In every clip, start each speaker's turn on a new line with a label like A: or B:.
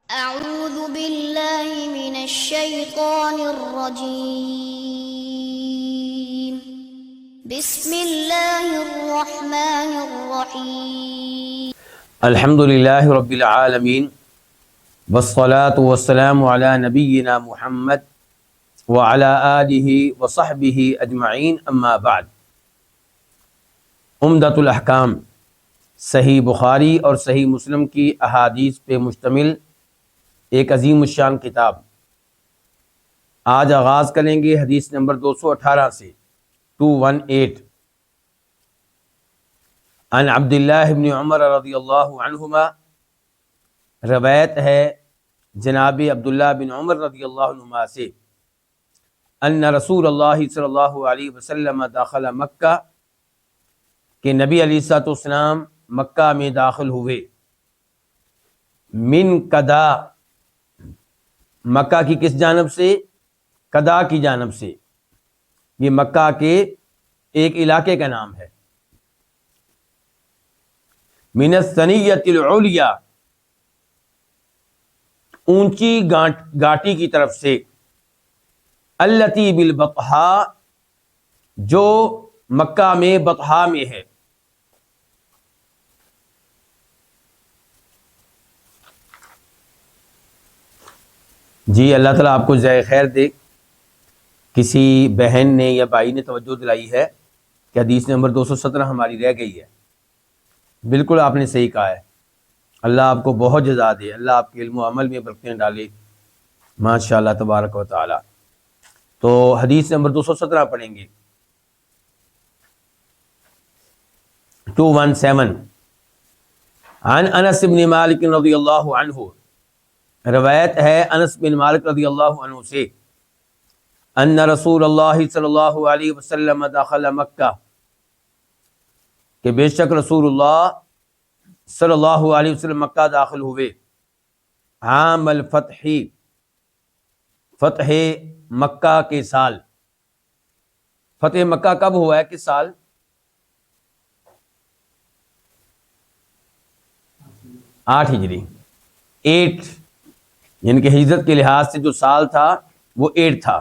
A: أعوذ بالله من الشيطان الرجيم. بسم الله الرحمن الرحيم.
B: الحمد للہ رب العالمین والصلاة والسلام علی نبینا محمد وعلی آلہ وصحبہ اجمعین، اما بعد۔ عمدۃ الاحکام صحیح بخاری اور صحیح مسلم کی احادیث پہ مشتمل ایک عظیم الشان کتاب۔ آج آغاز کریں گے حدیث نمبر 218 سے 218۔ عن عبداللہ بن عمر رضی اللہ عنہما، روایت ہے جناب عبداللہ بن عمر رضی اللہ عنہما سے، ان رسول اللہ صلی اللہ علیہ وسلم داخل مکہ، کہ نبی علیہ الصلوۃ والسلام مکہ میں داخل ہوئے، من قدا، مکہ کی کس جانب سے؟ قدا کی جانب سے۔ یہ مکہ کے ایک علاقے کا نام ہے۔ من الثنیۃ العلیٰ، اونچی گھاٹی کی طرف سے، التی بالبطحاء، جو مکہ میں بطحاء میں ہے۔ جی اللہ تعالیٰ آپ کو جزائے خیر دے۔ کسی بہن نے یا بھائی نے توجہ دلائی ہے کہ حدیث نمبر 217 ہماری رہ گئی ہے۔ بالکل آپ نے صحیح کہا ہے۔ اللہ آپ کو بہت جزا دے، اللہ آپ کے علم و عمل میں برکتیں ڈالے، ماشاء اللہ تبارک و تعالی۔ تو حدیث نمبر 217 پڑھیں گے، 217۔ عن انس بن مالک رضی اللہ عنہ، روایت ہے انس بن مالک رضی اللہ عنہ سے، ان رسول اللہ صلی اللہ علیہ وسلم داخل مکہ، کہ بے شک رسول اللہ صلی اللہ علیہ وسلم مکہ داخل ہوئے، عام الفتح، فتح مکہ کے سال۔ فتح مکہ کب ہوا ہے، کس سال؟ 8 ہجری، 8، یعنی کہ ہجرت کے لحاظ سے جو سال تھا وہ 8 تھا۔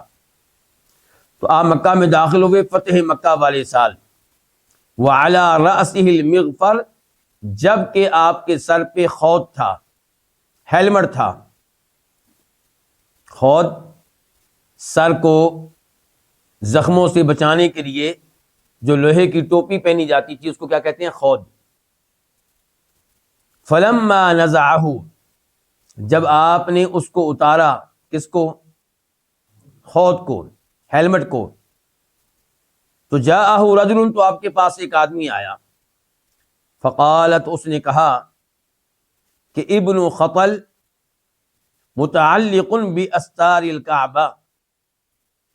B: تو آپ مکہ میں داخل ہوئے فتح مکہ والے سال۔ وعلی رأسہ المغفر، جب کہ آپ کے سر پہ خود تھا، ہیلمٹ تھا۔ خود سر کو زخموں سے بچانے کے لیے جو لوہے کی ٹوپی پہنی جاتی تھی اس کو کیا کہتے ہیں؟ خود۔ فلما نزعہ، جب آپ نے اس کو اتارا، کس کو؟ خود کو، ہیلمٹ کو، تو جاءہ رجل، تو آپ کے پاس ایک آدمی آیا، فقالت، اس نے کہا کہ ابن خطل متعلق باستار الکعبہ،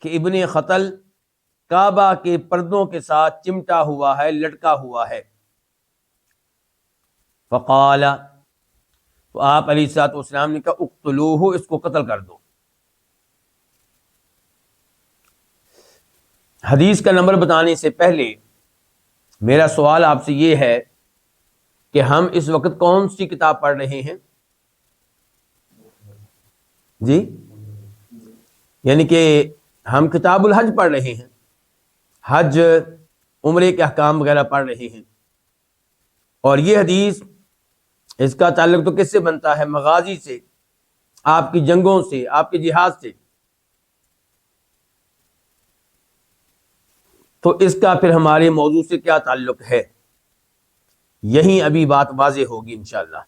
B: کہ ابن خطل کعبہ کے پردوں کے ساتھ چمٹا ہوا ہے، لٹکا ہوا ہے۔ فقال، تو آپ علیہ الصلوۃ والسلام نے کہا اقتلوہ، اس کو قتل کر دو۔ حدیث کا نمبر بتانے سے پہلے میرا سوال آپ سے یہ ہے کہ ہم اس وقت کون سی کتاب پڑھ رہے ہیں؟ جی، یعنی کہ ہم کتاب الحج پڑھ رہے ہیں، حج عمرے کے احکام وغیرہ پڑھ رہے ہیں۔ اور یہ حدیث، اس کا تعلق تو کس سے بنتا ہے؟ مغازی سے، آپ کی جنگوں سے، آپ کے جہاد سے۔ تو اس کا پھر ہمارے موضوع سے کیا تعلق ہے؟ یہیں ابھی بات واضح ہوگی انشاءاللہ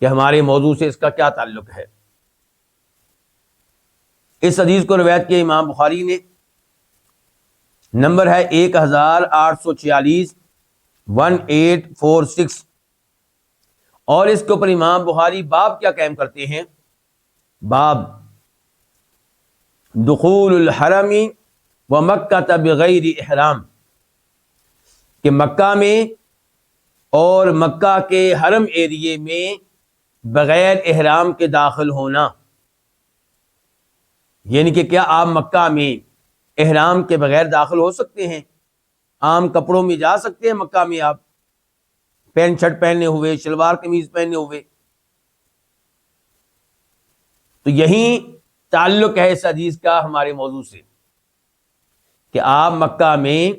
B: کہ ہمارے موضوع سے اس کا کیا تعلق ہے۔ اس حدیث کو روایت کیا امام بخاری نے، نمبر ہے 1846، 1846۔ اور اس کے اوپر امام بخاری باب کیا قائم کرتے ہیں؟ باب دخول الحرم ومکہ بغیر احرام، کہ مکہ میں اور مکہ کے حرم ایریے میں بغیر احرام کے داخل ہونا۔ یعنی کہ کیا آپ مکہ میں احرام کے بغیر داخل ہو سکتے ہیں؟ عام کپڑوں میں جا سکتے ہیں مکہ میں؟ آپ پینٹ شرٹ پہنے ہوئے، شلوار قمیض پہنے ہوئے؟ تو یہی تعلق ہے اس حدیث کا ہمارے موضوع سے کہ آپ مکہ میں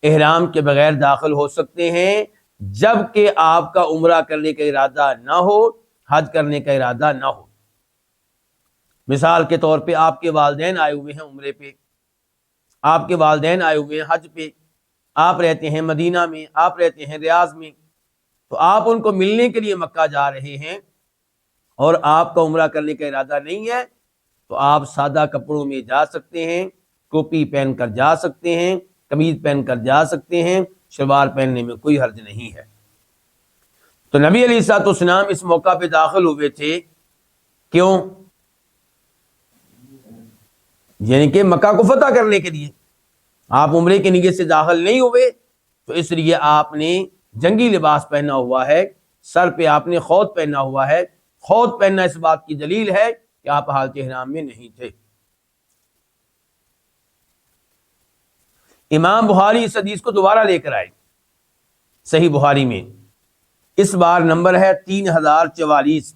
B: احرام کے بغیر داخل ہو سکتے ہیں جب کہ آپ کا عمرہ کرنے کا ارادہ نہ ہو، حج کرنے کا ارادہ نہ ہو۔ مثال کے طور پہ آپ کے والدین آئے ہوئے ہیں عمرے پہ، آپ کے والدین آئے ہوئے ہیں حج پہ، آپ رہتے ہیں مدینہ میں، آپ رہتے ہیں ریاض میں، تو آپ ان کو ملنے کے لیے مکہ جا رہے ہیں اور آپ کا عمرہ کرنے کا ارادہ نہیں ہے، تو آپ سادہ کپڑوں میں جا سکتے ہیں، ٹوپی پہن کر جا سکتے ہیں، قمیض پہن کر جا سکتے ہیں، شلوار پہننے میں کوئی حرج نہیں ہے۔ تو نبی علیہ الصلوۃ والسلام اس موقع پہ داخل ہوئے تھے، کیوں؟ یعنی کہ مکہ کو فتح کرنے کے لیے۔ آپ عمرے کی نیت سے داخل نہیں ہوئے تو اس لیے آپ نے جنگی لباس پہنا ہوا ہے، سر پہ آپ نے خوت پہنا ہوا ہے۔ خوت پہننا اس بات کی دلیل ہے کہ آپ حالت احرام میں نہیں تھے۔ امام بخاری اس حدیث کو دوبارہ لے کر آئے صحیح بخاری میں، اس بار نمبر ہے 3044،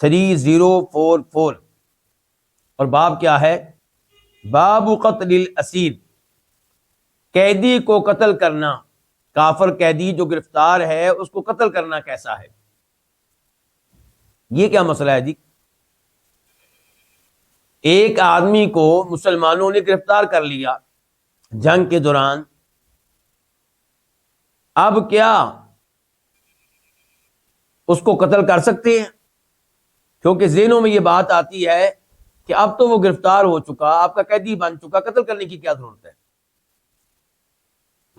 B: 3044، اور باب کیا ہے؟ باب قتل الاسیر، قیدی کو قتل کرنا، کافر قیدی جو گرفتار ہے اس کو قتل کرنا کیسا ہے؟ یہ کیا مسئلہ ہے جی؟ ایک آدمی کو مسلمانوں نے گرفتار کر لیا جنگ کے دوران، اب کیا اس کو قتل کر سکتے ہیں؟ کیونکہ ذہنوں میں یہ بات آتی ہے کہ اب تو وہ گرفتار ہو چکا، آپ کا قیدی بن چکا، قتل کرنے کی کیا ضرورت ہے؟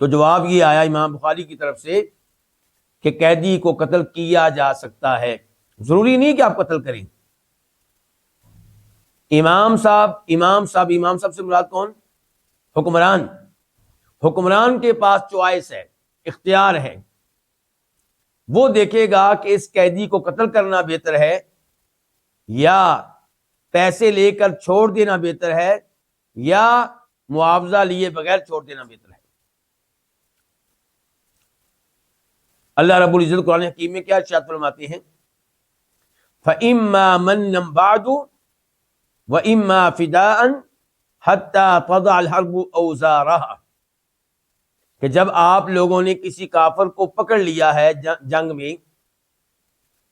B: تو جواب یہ آیا امام بخاری کی طرف سے کہ قیدی کو قتل کیا جا سکتا ہے، ضروری نہیں کہ آپ قتل کریں۔ امام صاحب سے مراد کون؟ حکمران۔ حکمران کے پاس چوائس ہے، اختیار ہے، وہ دیکھے گا کہ اس قیدی کو قتل کرنا بہتر ہے یا پیسے لے کر چھوڑ دینا بہتر ہے یا معاوضہ لیے بغیر چھوڑ دینا بہتر ہے۔ اللہ رب العزت قرآن حکیم میں کیا ارشاد فرماتے ہیں؟ فَإِمَّا مَنًّا بَعْدُ وَإِمَّا فِدَاءً حَتَّى تَضَعَ الْحَرْبُ أَوْزَارَهَا، کہ جب آپ لوگوں نے کسی کافر کو پکڑ لیا ہے جنگ میں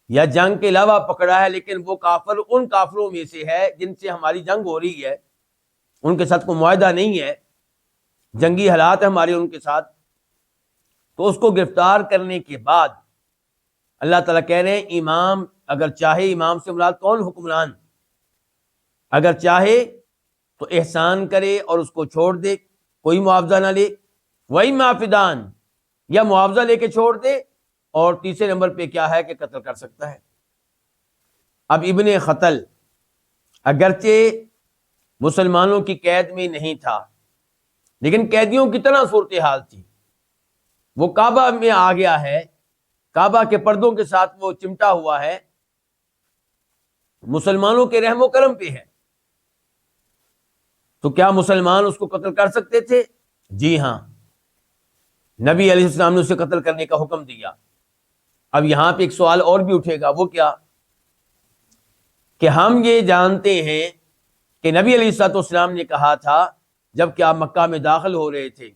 B: یا جنگ کے علاوہ پکڑا ہے، لیکن وہ کافر ان کافروں میں سے ہے جن سے ہماری جنگ ہو رہی ہے، ان کے ساتھ کوئی معاہدہ نہیں ہے، جنگی حالات ہیں ہمارے ان کے ساتھ، تو اس کو گرفتار کرنے کے بعد اللہ تعالیٰ کہہ رہے ہیں امام اگر چاہے، امام سے مراد کون؟ حکمران، اگر چاہے تو احسان کرے اور اس کو چھوڑ دے، کوئی معاوضہ نہ لے، وَإِمَّا فِدَاءً، یا معاوضہ لے کے چھوڑ دے، اور تیسرے نمبر پہ کیا ہے کہ قتل کر سکتا ہے۔ اب ابن خطل اگرچہ مسلمانوں کی قید میں نہیں تھا، لیکن قیدیوں کی طرح صورتحال تھی، وہ کعبہ میں آ گیا ہے، کعبہ کے پردوں کے ساتھ وہ چمٹا ہوا ہے، مسلمانوں کے رحم و کرم پہ ہے، تو کیا مسلمان اس کو قتل کر سکتے تھے؟ جی ہاں، نبی علیہ السلام نے اسے قتل کرنے کا حکم دیا۔ اب یہاں پہ ایک سوال اور بھی اٹھے گا، وہ کیا؟ کہ ہم یہ جانتے ہیں کہ نبی علیہ الصلوۃ والسلام نے کہا تھا جب کہ آپ مکہ میں داخل ہو رہے تھے،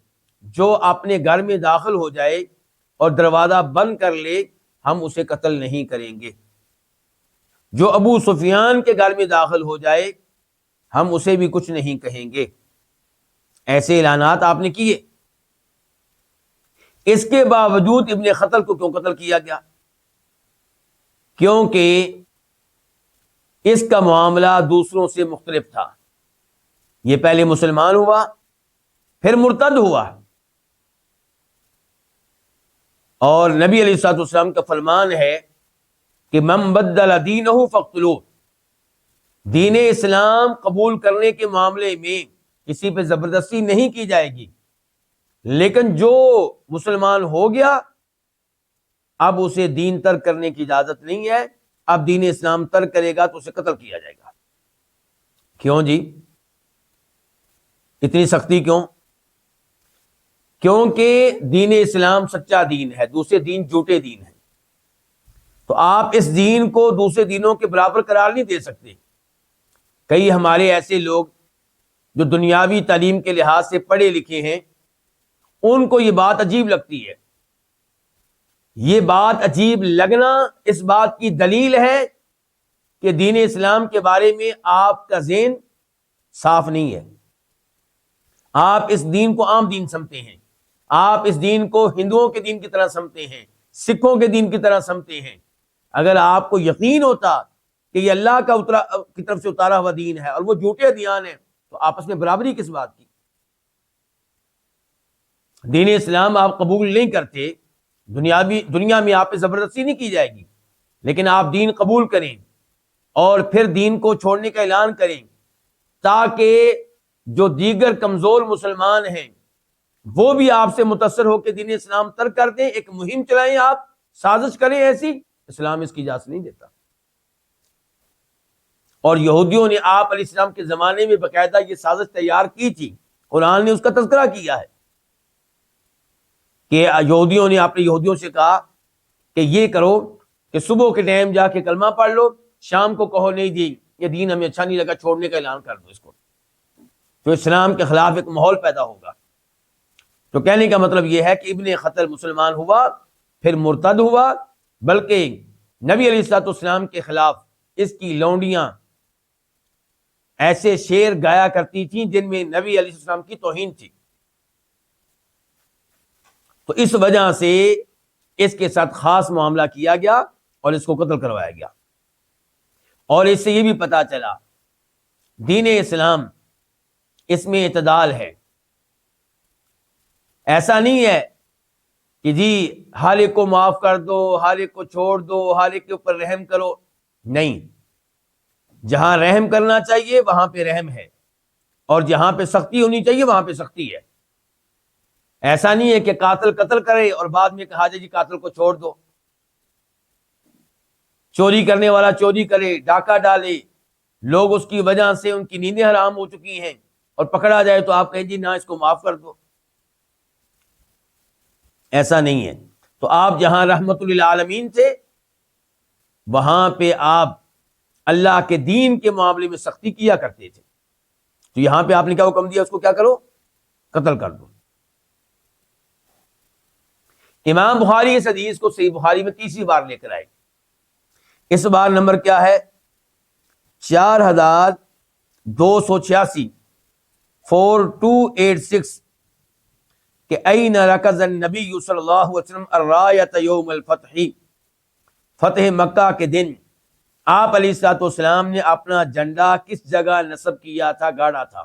B: جو اپنے گھر میں داخل ہو جائے اور دروازہ بند کر لے ہم اسے قتل نہیں کریں گے، جو ابو سفیان کے گھر میں داخل ہو جائے ہم اسے بھی کچھ نہیں کہیں گے۔ ایسے اعلانات آپ نے کیے، اس کے باوجود ابن خطل کو کیوں قتل کیا گیا؟ کیونکہ اس کا معاملہ دوسروں سے مختلف تھا، یہ پہلے مسلمان ہوا پھر مرتد ہوا، اور نبی علیہ الصلوۃ والسلام کا فرمان ہے کہ من بدل دینہ فاقتلوہ، دین اسلام قبول کرنے کے معاملے میں کسی پہ زبردستی نہیں کی جائے گی، لیکن جو مسلمان ہو گیا اب اسے دین ترک کرنے کی اجازت نہیں ہے، اب دین اسلام ترک کرے گا تو اسے قتل کیا جائے گا۔ کیوں جی اتنی سختی کیوں؟ کیونکہ دین اسلام سچا دین ہے، دوسرے دین جھوٹے دین ہیں، تو آپ اس دین کو دوسرے دینوں کے برابر قرار نہیں دے سکتے۔ کئی ہمارے ایسے لوگ جو دنیاوی تعلیم کے لحاظ سے پڑھے لکھے ہیں، ان کو یہ بات عجیب لگتی ہے۔ یہ بات عجیب لگنا اس بات کی دلیل ہے کہ دین اسلام کے بارے میں آپ کا ذہن صاف نہیں ہے۔ آپ اس دین کو عام دین سمجھتے ہیں، آپ اس دین کو ہندوؤں کے دین کی طرح سمجھتے ہیں، سکھوں کے دین کی طرح سمجھتے ہیں۔ اگر آپ کو یقین ہوتا کہ یہ اللہ کی طرف سے اتارا ہوا دین ہے اور وہ جھوٹے ادیان ہیں، تو آپس میں برابری کس بات کی؟ دین اسلام آپ قبول نہیں کرتے، دنیا میں آپ پہ زبردستی نہیں کی جائے گی، لیکن آپ دین قبول کریں اور پھر دین کو چھوڑنے کا اعلان کریں، تاکہ جو دیگر کمزور مسلمان ہیں وہ بھی آپ سے متاثر ہو کے دین اسلام ترک کر دیں۔ ایک مہم چلائیں، آپ سازش کریں ایسی، اسلام اس کی اجازت نہیں دیتا۔ اور یہودیوں نے آپ علیہ السلام کے زمانے میں باقاعدہ یہ سازش تیار کی تھی، قرآن نے اس کا تذکرہ کیا ہے کہ یہودیوں نے اپنے یہودیوں سے کہا کہ یہ کرو کہ صبح کے ٹائم جا کے کلمہ پڑھ لو، شام کو کہو نہیں جی یہ دین ہمیں اچھا نہیں لگا، چھوڑنے کا اعلان کر دو اس کو، تو اسلام کے خلاف ایک ماحول پیدا ہوگا۔ تو کہنے کا مطلب یہ ہے کہ ابن خطل مسلمان ہوا، پھر مرتد ہوا، بلکہ نبی علیہ الصلوۃ والسلام کے خلاف اس کی لونڈیاں ایسے شعر گایا کرتی تھیں جن میں نبی علیہ السلام کی توہین تھی۔ تو اس وجہ سے اس کے ساتھ خاص معاملہ کیا گیا اور اس کو قتل کروایا گیا۔ اور اس سے یہ بھی پتا چلا دین اسلام اس میں اعتدال ہے۔ ایسا نہیں ہے کہ جی ہر ایک کو معاف کر دو، ہر ایک کو چھوڑ دو، ہر ایک کے اوپر رحم کرو، نہیں، جہاں رحم کرنا چاہیے وہاں پہ رحم ہے، اور جہاں پہ سختی ہونی چاہیے وہاں پہ سختی ہے۔ ایسا نہیں ہے کہ قاتل قتل کرے اور بعد میں کہا جائے جی قاتل کو چھوڑ دو، چوری کرنے والا چوری کرے، ڈاکہ ڈالے، لوگ اس کی وجہ سے ان کی نیندیں حرام ہو چکی ہیں اور پکڑا جائے تو آپ کہیں جی نہ اس کو معاف کر دو، ایسا نہیں ہے۔ تو آپ جہاں رحمت للعالمین تھے وہاں پہ آپ اللہ کے دین کے معاملے میں سختی کیا کرتے تھے، تو یہاں پہ آپ نے کیا حکم دیا؟ اس کو کیا کرو؟ قتل کر دو۔ امام بخاری اس حدیث کو صحیح بخاری میں تیسری بار لے کر آئے، اس بار نمبر کیا ہے؟ 4286، 4286، کہ این رکز النبی صلی اللہ علیہ وسلم الرایۃ یوم الفتح، فتح مکہ کے دن آپ علیہ الصلوۃ والسلام نے اپنا جھنڈا کس جگہ نصب کیا تھا، گاڑا تھا؟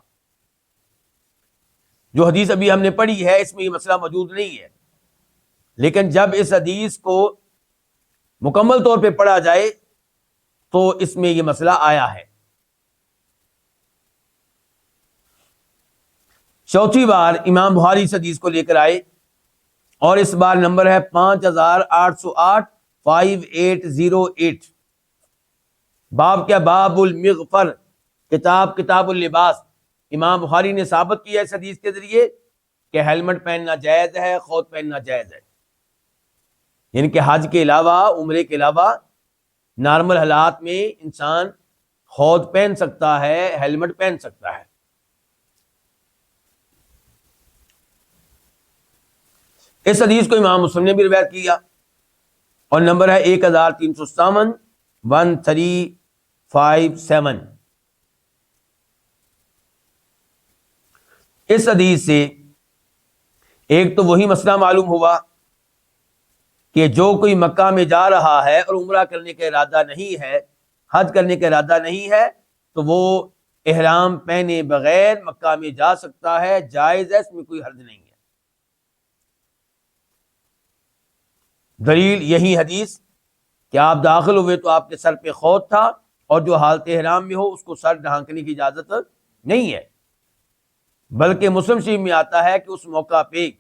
B: جو حدیث ابھی ہم نے پڑھی ہے اس میں یہ مسئلہ موجود نہیں ہے، لیکن جب اس حدیث کو مکمل طور پہ پڑھا جائے تو اس میں یہ مسئلہ آیا ہے۔ چوتھی بار امام بخاری اس حدیث کو لے کر آئے اور اس بار نمبر ہے 5808، 5808۔ باب کیا؟ باب المغفر، کتاب اللباس۔ امام بخاری نے ثابت کیا اس حدیث کے ذریعے کہ ہیلمٹ پہننا جائز ہے، خوت پہننا جائز ہے، یعنی کہ حج کے علاوہ، عمرے کے علاوہ نارمل حالات میں انسان خوت پہن سکتا ہے، ہیلمٹ پہن سکتا ہے۔ اس حدیث کو امام مسلم نے بھی روایت کیا اور نمبر ہے 1357، 1357۔ اس حدیث سے ایک تو وہی مسئلہ معلوم ہوا کہ جو کوئی مکہ میں جا رہا ہے اور عمرہ کرنے کا ارادہ نہیں ہے، حج کرنے کا ارادہ نہیں ہے، تو وہ احرام پہنے بغیر مکہ میں جا سکتا ہے، جائز ہے، اس میں کوئی حرج نہیں ہے۔ دلیل یہی حدیث کہ آپ داخل ہوئے تو آپ کے سر پہ خوت تھا، اور جو حالت احرام میں ہو اس کو سر ڈھانکنے کی اجازت نہیں ہے، بلکہ مسلم شریف میں آتا ہے کہ اس موقع پہ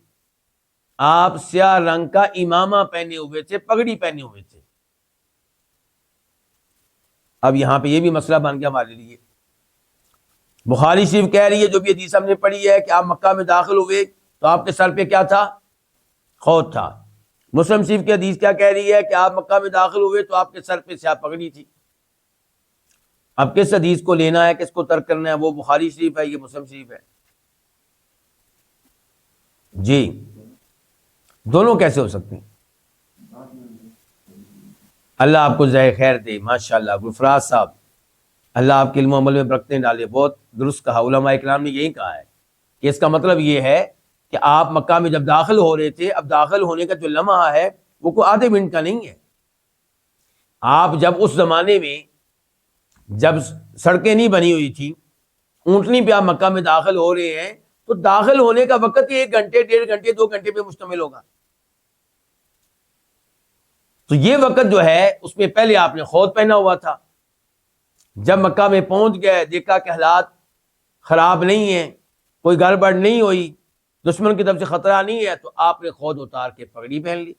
B: آپ سیاہ رنگ کا امامہ پہنے ہوئے تھے، پگڑی پہنے ہوئے تھے۔ اب یہاں پہ یہ بھی مسئلہ بن گیا ہمارے لیے۔ بخاری شریف کہہ رہی ہے، جو بھی حدیث ہم نے پڑھی ہے، کہ آپ مکہ میں داخل ہوئے تو آپ کے سر پہ کیا تھا؟ خوت تھا۔ مسلم شریف کی حدیث کیا کہہ رہی ہے؟ کہ آپ مکہ میں داخل ہوئے تو آپ کے سر پہ سیاہ پگڑی تھی۔ اب کس حدیث کو لینا ہے، کس کو ترک کرنا ہے؟ وہ بخاری شریف ہے، یہ مسلم شریف ہے؟ جی دونوں کیسے ہو سکتے ہیں؟ اللہ آپ کو جزائے خیر دے، ماشاءاللہ گلفراز صاحب، اللہ آپ کے علم و عمل میں برکتیں ڈالے، بہت درست کہا۔ علماء اکرام نے یہی کہا ہے کہ اس کا مطلب یہ ہے کہ آپ مکہ میں جب داخل ہو رہے تھے، اب داخل ہونے کا جو لمحہ ہے وہ کوئی آدھے منٹ کا نہیں ہے۔ آپ جب اس زمانے میں جب سڑکیں نہیں بنی ہوئی تھی، اونٹنی پہ آپ مکہ میں داخل ہو رہے ہیں، تو داخل ہونے کا وقت ہی 1 گھنٹے 1.5 گھنٹے 2 گھنٹے پہ مشتمل ہوگا۔ تو یہ وقت جو ہے اس میں پہلے آپ نے خود پہنا ہوا تھا، جب مکہ میں پہنچ گئے، دیکھا کہ حالات خراب نہیں ہیں، کوئی گڑبڑ نہیں ہوئی، دشمن کی طرف سے خطرہ نہیں ہے، تو آپ نے خود اتار کے پگڑی پہن لی۔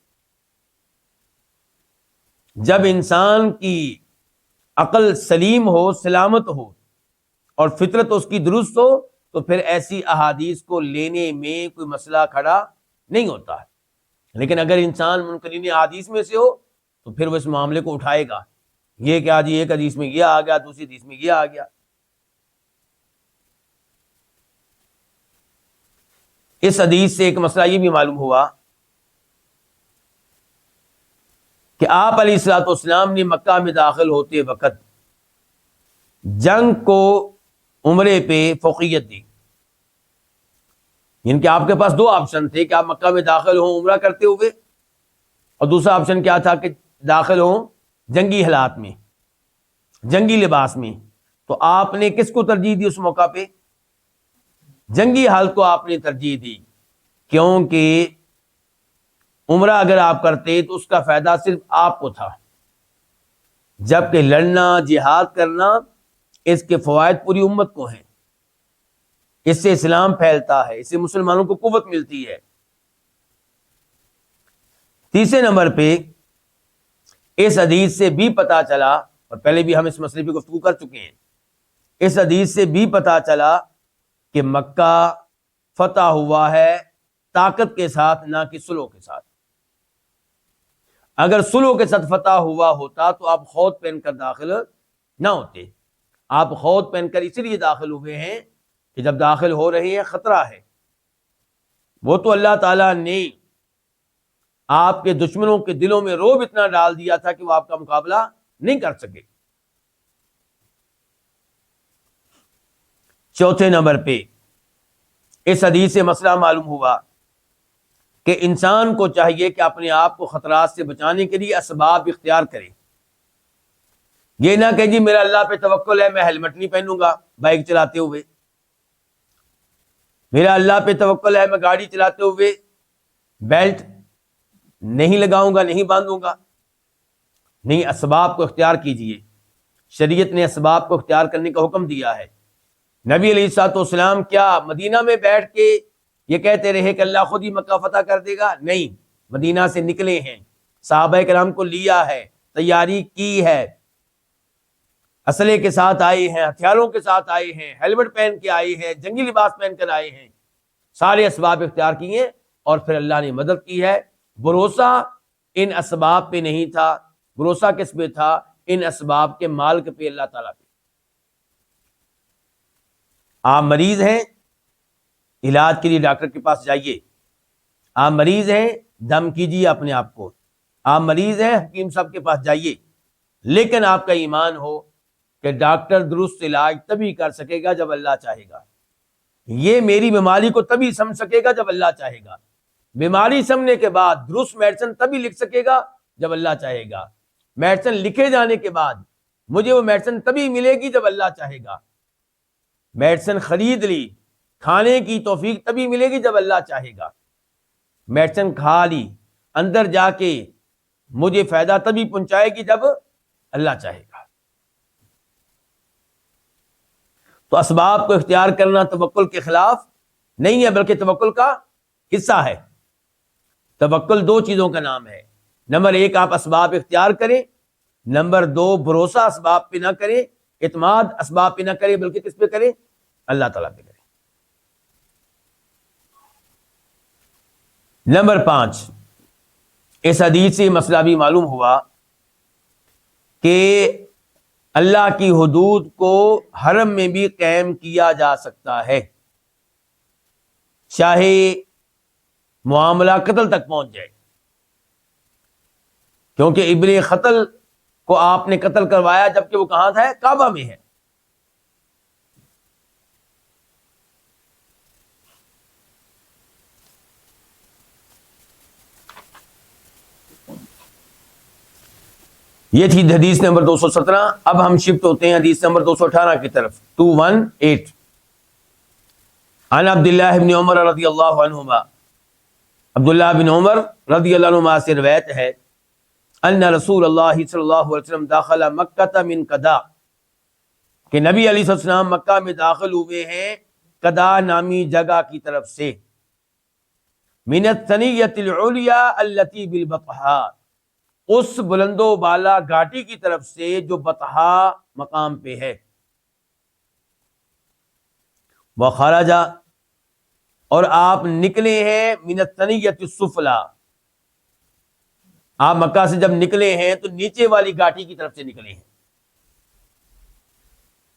B: جب انسان کی عقل سلیم ہو، سلامت ہو، اور فطرت اس کی درست ہو، تو پھر ایسی احادیث کو لینے میں کوئی مسئلہ کھڑا نہیں ہوتا ہے۔ لیکن اگر انسان منکرین احادیث میں سے ہو تو پھر وہ اس معاملے کو اٹھائے گا، یہ کیا جی، ایک حدیث میں یہ آ گیا، دوسری حدیث میں یہ آ گیا۔ اس حدیث سے ایک مسئلہ یہ بھی معلوم ہوا کہ آپ علیہ الصلوۃ والسلام نے مکہ میں داخل ہوتے وقت جنگ کو عمرے پہ فوقیت دی، یعنی کہ آپ کے پاس 2 آپشن تھے کہ آپ مکہ میں داخل ہوں عمرہ کرتے ہوئے، اور دوسرا آپشن کیا تھا کہ داخل ہوں جنگی حالات میں، جنگی لباس میں۔ تو آپ نے کس کو ترجیح دی اس موقع پہ؟ جنگی حالت کو آپ نے ترجیح دی، کیونکہ عمرہ اگر آپ کرتے تو اس کا فائدہ صرف آپ کو تھا، جبکہ لڑنا، جہاد کرنا، اس کے فوائد پوری امت کو ہیں۔ اس سے اسلام پھیلتا ہے، اس سے مسلمانوں کو قوت ملتی ہے۔ تیسرے نمبر پہ اس حدیث سے بھی پتا چلا، اور پہلے بھی ہم اس مسئلے پہ گفتگو کر چکے ہیں، اس حدیث سے بھی پتا چلا کہ مکہ فتح ہوا ہے طاقت کے ساتھ، نہ کہ صلح کے ساتھ۔ اگر صلح کے ساتھ فتح ہوا ہوتا تو آپ خود پہن کر داخل نہ ہوتے۔ آپ خود پہن کر اسی لیے داخل ہوئے ہیں کہ جب داخل ہو رہے ہیں خطرہ ہے۔ وہ تو اللہ تعالیٰ نے آپ کے دشمنوں کے دلوں میں رعب اتنا ڈال دیا تھا کہ وہ آپ کا مقابلہ نہیں کر سکے۔ چوتھے نمبر پہ اس حدیث سے مسئلہ معلوم ہوا کہ انسان کو چاہیے کہ اپنے آپ کو خطرات سے بچانے کے لیے اسباب اختیار کرے۔ یہ نہ کہ جی میرا اللہ پہ توکل ہے، میں ہیلمٹ نہیں پہنوں گا بائک چلاتے ہوئے، میرا اللہ پہ توکل ہے، میں گاڑی چلاتے ہوئے بیلٹ نہیں لگاؤں گا، نہیں باندھوں گا۔ نہیں، اسباب کو اختیار کیجئے۔ شریعت نے اسباب کو اختیار کرنے کا حکم دیا ہے۔ نبی علیہ الصلوۃ والسلام کیا مدینہ میں بیٹھ کے یہ کہتے رہے کہ اللہ خود ہی مکہ فتح کر دے گا؟ نہیں، مدینہ سے نکلے ہیں، صحابہ کرام کو لیا ہے، تیاری کی ہے، اسلحے کے ساتھ آئے ہیں، ہتھیاروں کے ساتھ آئے ہیں، ہیلمٹ پہن کے آئے ہیں، جنگی لباس پہن کر آئے ہیں، سارے اسباب اختیار کیے، اور پھر اللہ نے مدد کی ہے۔ بھروسہ ان اسباب پہ نہیں تھا، بھروسہ کس پہ تھا؟ ان اسباب کے مالک پہ، اللہ تعالیٰ پہ۔ آپ مریض ہیں، علاج کے لیے ڈاکٹر کے پاس جائیے۔ آپ مریض ہیں، دم کیجیے اپنے آپ کو۔ آپ مریض ہیں، حکیم صاحب کے پاس جائیے۔ لیکن آپ کا ایمان ہو کہ ڈاکٹر درست علاج تبھی کر سکے گا جب اللہ چاہے گا، یہ میری بیماری کو تبھی سمجھ سکے گا جب اللہ چاہے گا، بیماری سمجھنے کے بعد درست میڈیسن تبھی لکھ سکے گا جب اللہ چاہے گا، میڈیسن لکھے جانے کے بعد مجھے وہ میڈیسن تبھی ملے گی جب اللہ چاہے گا، میڈیسن خرید لی، کھانے کی توفیق تبھی ملے گی جب اللہ چاہے گا، میڈیسن کھا لی، اندر جا کے مجھے فائدہ تبھی پہنچائے گی جب اللہ چاہے گا۔ تو اسباب کو اختیار کرنا توکل کے خلاف نہیں ہے، بلکہ توکل کا حصہ ہے۔ توکل 2 چیزوں کا نام ہے۔ نمبر 1 آپ اسباب اختیار کریں، نمبر 2 بھروسہ اسباب پہ نہ کریں، اعتماد اسباب پہ نہ کریں، بلکہ کس پہ کریں؟ اللہ تعالیٰ پہ کریں۔ نمبر 5 اس حدیث سے مسئلہ بھی معلوم ہوا کہ اللہ کی حدود کو حرم میں بھی قائم کیا جا سکتا ہے، چاہے معاملہ قتل تک پہنچ جائے، کیونکہ ابن قتل کو آپ نے قتل کروایا جبکہ وہ کہاں تھا؟ کعبہ میں ہے۔ یہ تھی حدیث نمبر 217۔ اب ہم شفٹ ہوتے ہیں حدیث نمبر 218 کی طرف، 218۔ عن عبداللہ بن عمر رضی اللہ عنہما، عبداللہ بن عمر رضی اللہ عنہما سے روایت ہے، ان رسول اللہ صلی اللہ علیہ وسلم داخل مکہ من قدا، کہ نبی علیہ السلام مکہ میں داخل ہوئے ہیں قدا نامی جگہ کی طرف سے، من الثنیۃ العلیٰ التي بالبطحاء، اس بلند و بالا گھاٹی کی طرف سے جو بطحاء مقام پہ ہے، وخرج، اور آپ نکلے ہیں من الثنیۃ السفلی، آپ مکہ سے جب نکلے ہیں تو نیچے والی گھاٹی کی طرف سے نکلے ہیں۔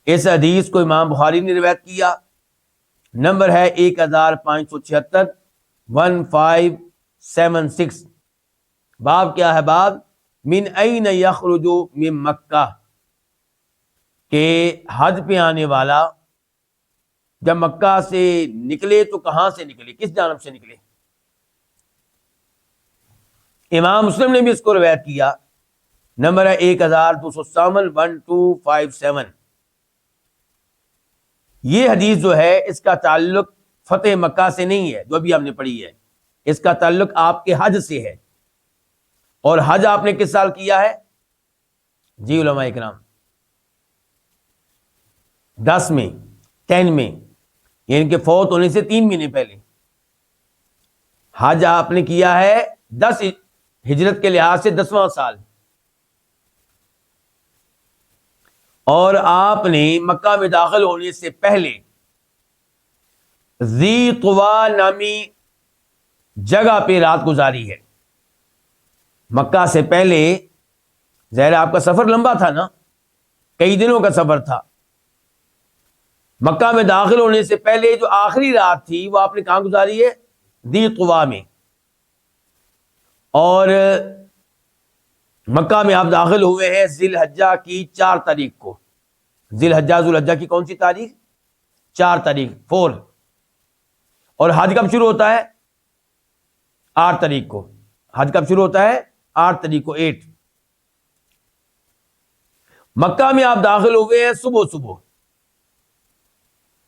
B: اس حدیث کو امام بخاری نے روایت کیا، نمبر ہے 1576، 1576۔ باب کیا ہے؟ باب من این یخرج من مکہ، کہ حج پہ آنے والا جب مکہ سے نکلے تو کہاں سے نکلے، کس جانب سے نکلے۔ امام مسلم نے بھی اس کو روایت کیا، نمبر ہے 1257، 1257۔ یہ حدیث جو ہے اس کا تعلق فتح مکہ سے نہیں ہے جو ابھی ہم نے پڑھی ہے، اس کا تعلق آپ کے حج سے ہے۔ اور حج آپ نے کس سال کیا ہے؟ جی علماء اکرام، 10 میں، 10 میں، یعنی کہ فوت ہونے سے 3 مہینے پہلے حج آپ نے کیا ہے 10 ہجرت کے لحاظ سے 10واں سال، اور آپ نے مکہ میں داخل ہونے سے پہلے ذی طوا نامی جگہ پہ رات گزاری ہے۔ مکہ سے پہلے ظاہر آپ کا سفر لمبا تھا نا، کئی دنوں کا سفر تھا۔ مکہ میں داخل ہونے سے پہلے جو آخری رات تھی وہ آپ نے کہاں گزاری ہے؟ ذی طوا میں۔ اور مکہ میں آپ داخل ہوئے ہیں ذی الحجہ کی 4 تاریخ کو۔ ذی الحجہ کی کون سی تاریخ؟ 4 تاریخ، 4۔ اور حج کب شروع ہوتا ہے؟ 8 تاریخ کو۔ حج کب شروع ہوتا ہے؟ 8 تاریخ کو، 8۔ مکہ میں آپ داخل ہوئے ہیں صبح صبح،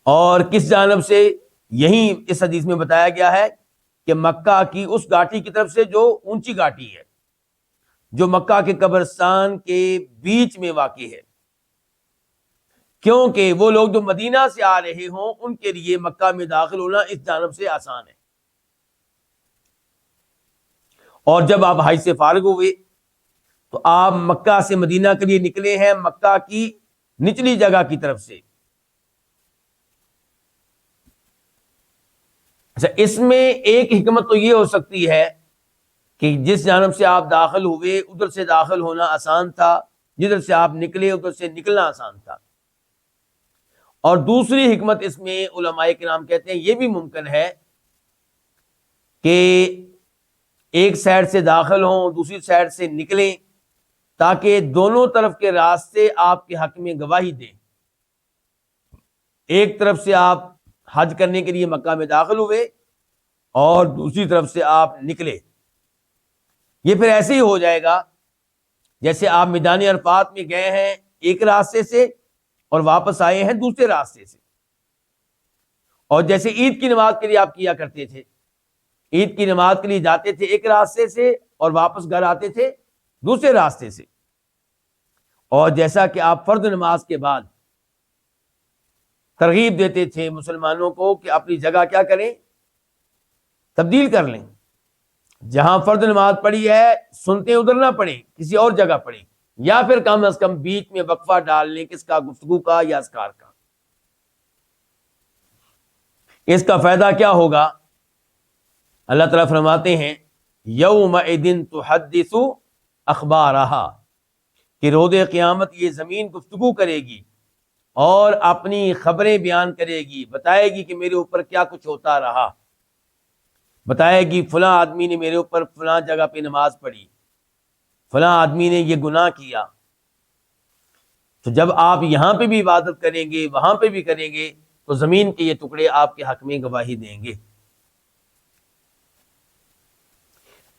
B: اور کس جانب سے؟ یہیں اس حدیث میں بتایا گیا ہے کہ مکہ کی اس گھاٹی کی طرف سے جو اونچی گھاٹی ہے، جو مکہ کے قبرستان کے بیچ میں واقع ہے، کیونکہ وہ لوگ جو مدینہ سے آ رہے ہوں ان کے لیے مکہ میں داخل ہونا اس جانب سے آسان ہے۔ اور جب آپ حج سے فارغ ہوئے تو آپ مکہ سے مدینہ کے لیے نکلے ہیں مکہ کی نچلی جگہ کی طرف سے۔ اچھا، اس میں ایک حکمت تو یہ ہو سکتی ہے کہ جس جانب سے آپ داخل ہوئے ادھر سے داخل ہونا آسان تھا، جدھر سے آپ نکلے ادھر سے نکلنا آسان تھا۔ اور دوسری حکمت اس میں علماء کرام کہتے ہیں یہ بھی ممکن ہے کہ ایک سائڈ سے داخل ہوں دوسری سائڈ سے نکلیں، تاکہ دونوں طرف کے راستے آپ کے حق میں گواہی دیں۔ ایک طرف سے آپ حج کرنے کے لیے مکہ میں داخل ہوئے اور دوسری طرف سے آپ نکلے، یہ پھر ایسے ہی ہو جائے گا جیسے آپ میدان عرفات میں گئے ہیں ایک راستے سے اور واپس آئے ہیں دوسرے راستے سے۔ اور جیسے عید کی نماز کے لیے آپ کیا کرتے تھے، عید کی نماز کے لیے جاتے تھے ایک راستے سے اور واپس گھر آتے تھے دوسرے راستے سے۔ اور جیسا کہ آپ فرض نماز کے بعد ترغیب دیتے تھے مسلمانوں کو کہ اپنی جگہ کیا کریں؟ تبدیل کر لیں، جہاں فرض نماز پڑھی ہے سنتے ادھر نہ پڑھیں، کسی اور جگہ پڑھیں، یا پھر کم از کم بیچ میں وقفہ ڈال لیں، کس کا؟ گفتگو کا یا اذکار کا۔ اس کا فائدہ کیا ہوگا؟ اللہ تعالیٰ فرماتے ہیں یومئذ تحدث اخبارہا، کہ روز قیامت یہ زمین گفتگو کرے گی اور اپنی خبریں بیان کرے گی، بتائے گی کہ میرے اوپر کیا کچھ ہوتا رہا، بتائے گی فلاں آدمی نے میرے اوپر فلاں جگہ پہ نماز پڑھی، فلاں آدمی نے یہ گناہ کیا۔ تو جب آپ یہاں پہ بھی عبادت کریں گے، وہاں پہ بھی کریں گے، تو زمین کے یہ ٹکڑے آپ کے حق میں گواہی دیں گے۔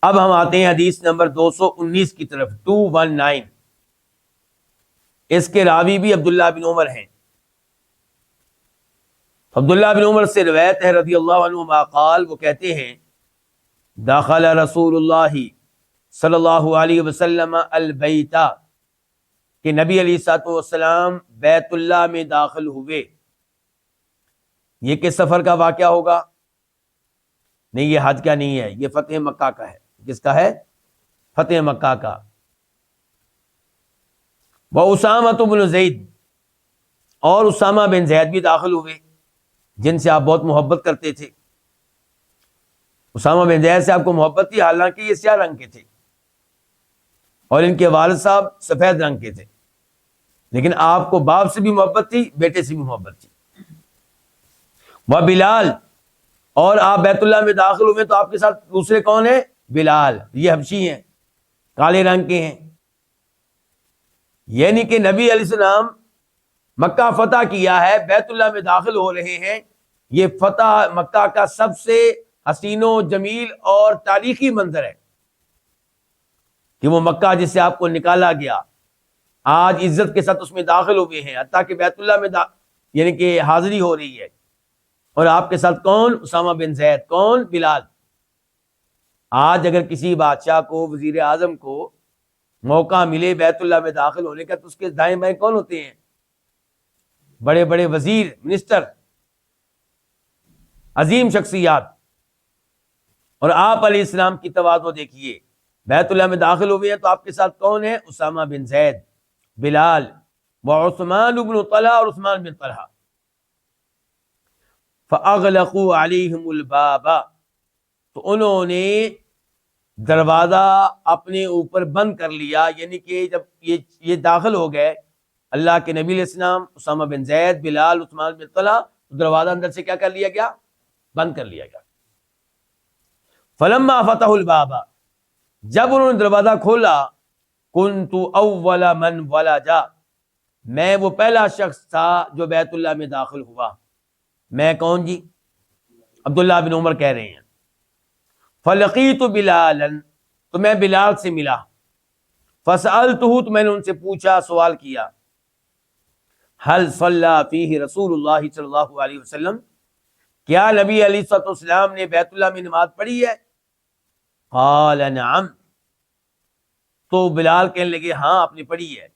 B: اب ہم آتے ہیں حدیث نمبر 219 کی طرف، 219۔ اس کے راوی بھی عبداللہ بن عمر ہیں۔ عبداللہ بن عمر سے روایت ہے رضی اللہ عنہما قال، وہ کہتے ہیں داخل رسول اللہ صلی اللہ علیہ وسلم البیتا، کہ نبی علیہ الصلوۃ والسلام بیت اللہ میں داخل ہوئے۔ یہ کس سفر کا واقعہ ہوگا؟ نہیں، یہ حج کا نہیں ہے، یہ فتح مکہ کا ہے۔ کس کا ہے؟ فتح مکہ کا۔ وَأُسامۃ بن زید، اور اسامہ بن زید بھی داخل ہوئے، جن سے آپ بہت محبت کرتے تھے۔ اسامہ بن زید سے آپ کو محبت تھی، حالانکہ یہ سیاہ رنگ کے تھے اور ان کے والد صاحب سفید رنگ کے تھے، لیکن آپ کو باپ سے بھی محبت تھی، بیٹے سے بھی محبت تھی۔ وہ بلال، اور آپ بیت اللہ میں داخل ہوئے تو آپ کے ساتھ دوسرے کون ہیں؟ بلال، یہ حبشی ہیں، کالے رنگ کے ہیں۔ یعنی کہ نبی علیہ السلام مکہ فتح کیا ہے، بیت اللہ میں داخل ہو رہے ہیں۔ یہ فتح مکہ کا سب سے حسین و جمیل اور تاریخی منظر ہے کہ وہ مکہ جس سے آپ کو نکالا گیا، آج عزت کے ساتھ اس میں داخل ہوئے ہیں، حتیٰ کہ بیت اللہ میں یعنی کہ حاضری ہو رہی ہے، اور آپ کے ساتھ کون؟ اسامہ بن زید۔ کون؟ بلال۔ آج اگر کسی بادشاہ کو، وزیر اعظم کو موقع ملے بیت اللہ میں داخل ہونے کا، تو اس کے دائیں بائیں کون ہوتے ہیں؟ بڑے بڑے وزیر، منسٹر، عظیم شخصیات۔ اور آپ علیہ السلام کی تواضع دیکھیے، بیت اللہ میں داخل ہوئے ہیں تو آپ کے ساتھ کون ہے؟ اسامہ بن زید، بلال، وعثمان بن طلحہ، اور عثمان بن طلحہ۔ فَأَغْلَقُوا عَلَيْهِمُ الْبَابَ، تو انہوں نے دروازہ اپنے اوپر بند کر لیا، یعنی کہ جب یہ داخل ہو گئے اللہ کے نبی علیہ السلام، اسامہ بن زید، بلال، عثمان بن طلحہ، تو دروازہ اندر سے کیا کر لیا گیا؟ بند کر لیا گیا۔ فلما فتحوا الباب، جب انہوں نے دروازہ کھولا، کنت اول من ولج، میں وہ پہلا شخص تھا جو بیت اللہ میں داخل ہوا۔ میں کون جی؟ عبداللہ بن عمر کہہ رہے ہیں۔ فلقیت بلالا، تو میں بلال سے ملا۔ فسألته، تو میں نے ان سے پوچھا، سوال کیا، هل صلی فیہ رسول اللہ صلی اللہ علیہ وسلم، کیا نبی علیہ الصلوۃ والسلام نے بیت اللہ میں نماز پڑھی ہے؟ قال نعم، تو بلال کہنے لگے ہاں آپ نے پڑھی ہے۔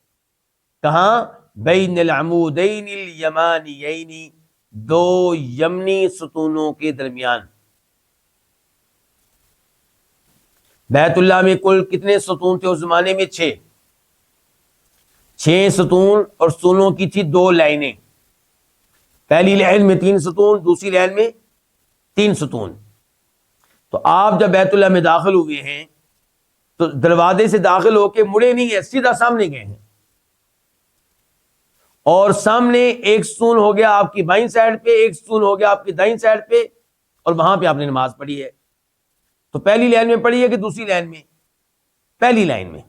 B: کہاں؟ بین العمودین الیمانیین، دو یمنی ستونوں کے درمیان۔ بیت اللہ میں کل کتنے ستون تھے اس زمانے میں؟ 6 ستون، اور ستونوں کی تھی 2 لائنیں، پہلی لائن میں 3 ستون، دوسری لائن میں 3 ستون۔ تو آپ جب بیت اللہ میں داخل ہوئے ہیں تو دروازے سے داخل ہو کے مڑے نہیں ہیں، سیدھا سامنے گئے ہیں، اور سامنے ایک ستون ہو گیا آپ کی بائیں سائڈ پہ، ایک ستون ہو گیا آپ کی دائیں سائڈ پہ، اور وہاں پہ آپ نے نماز پڑھی ہے۔ تو پہلی لائن میں پڑھی ہے کہ دوسری لائن میں؟ پہلی لائن میں،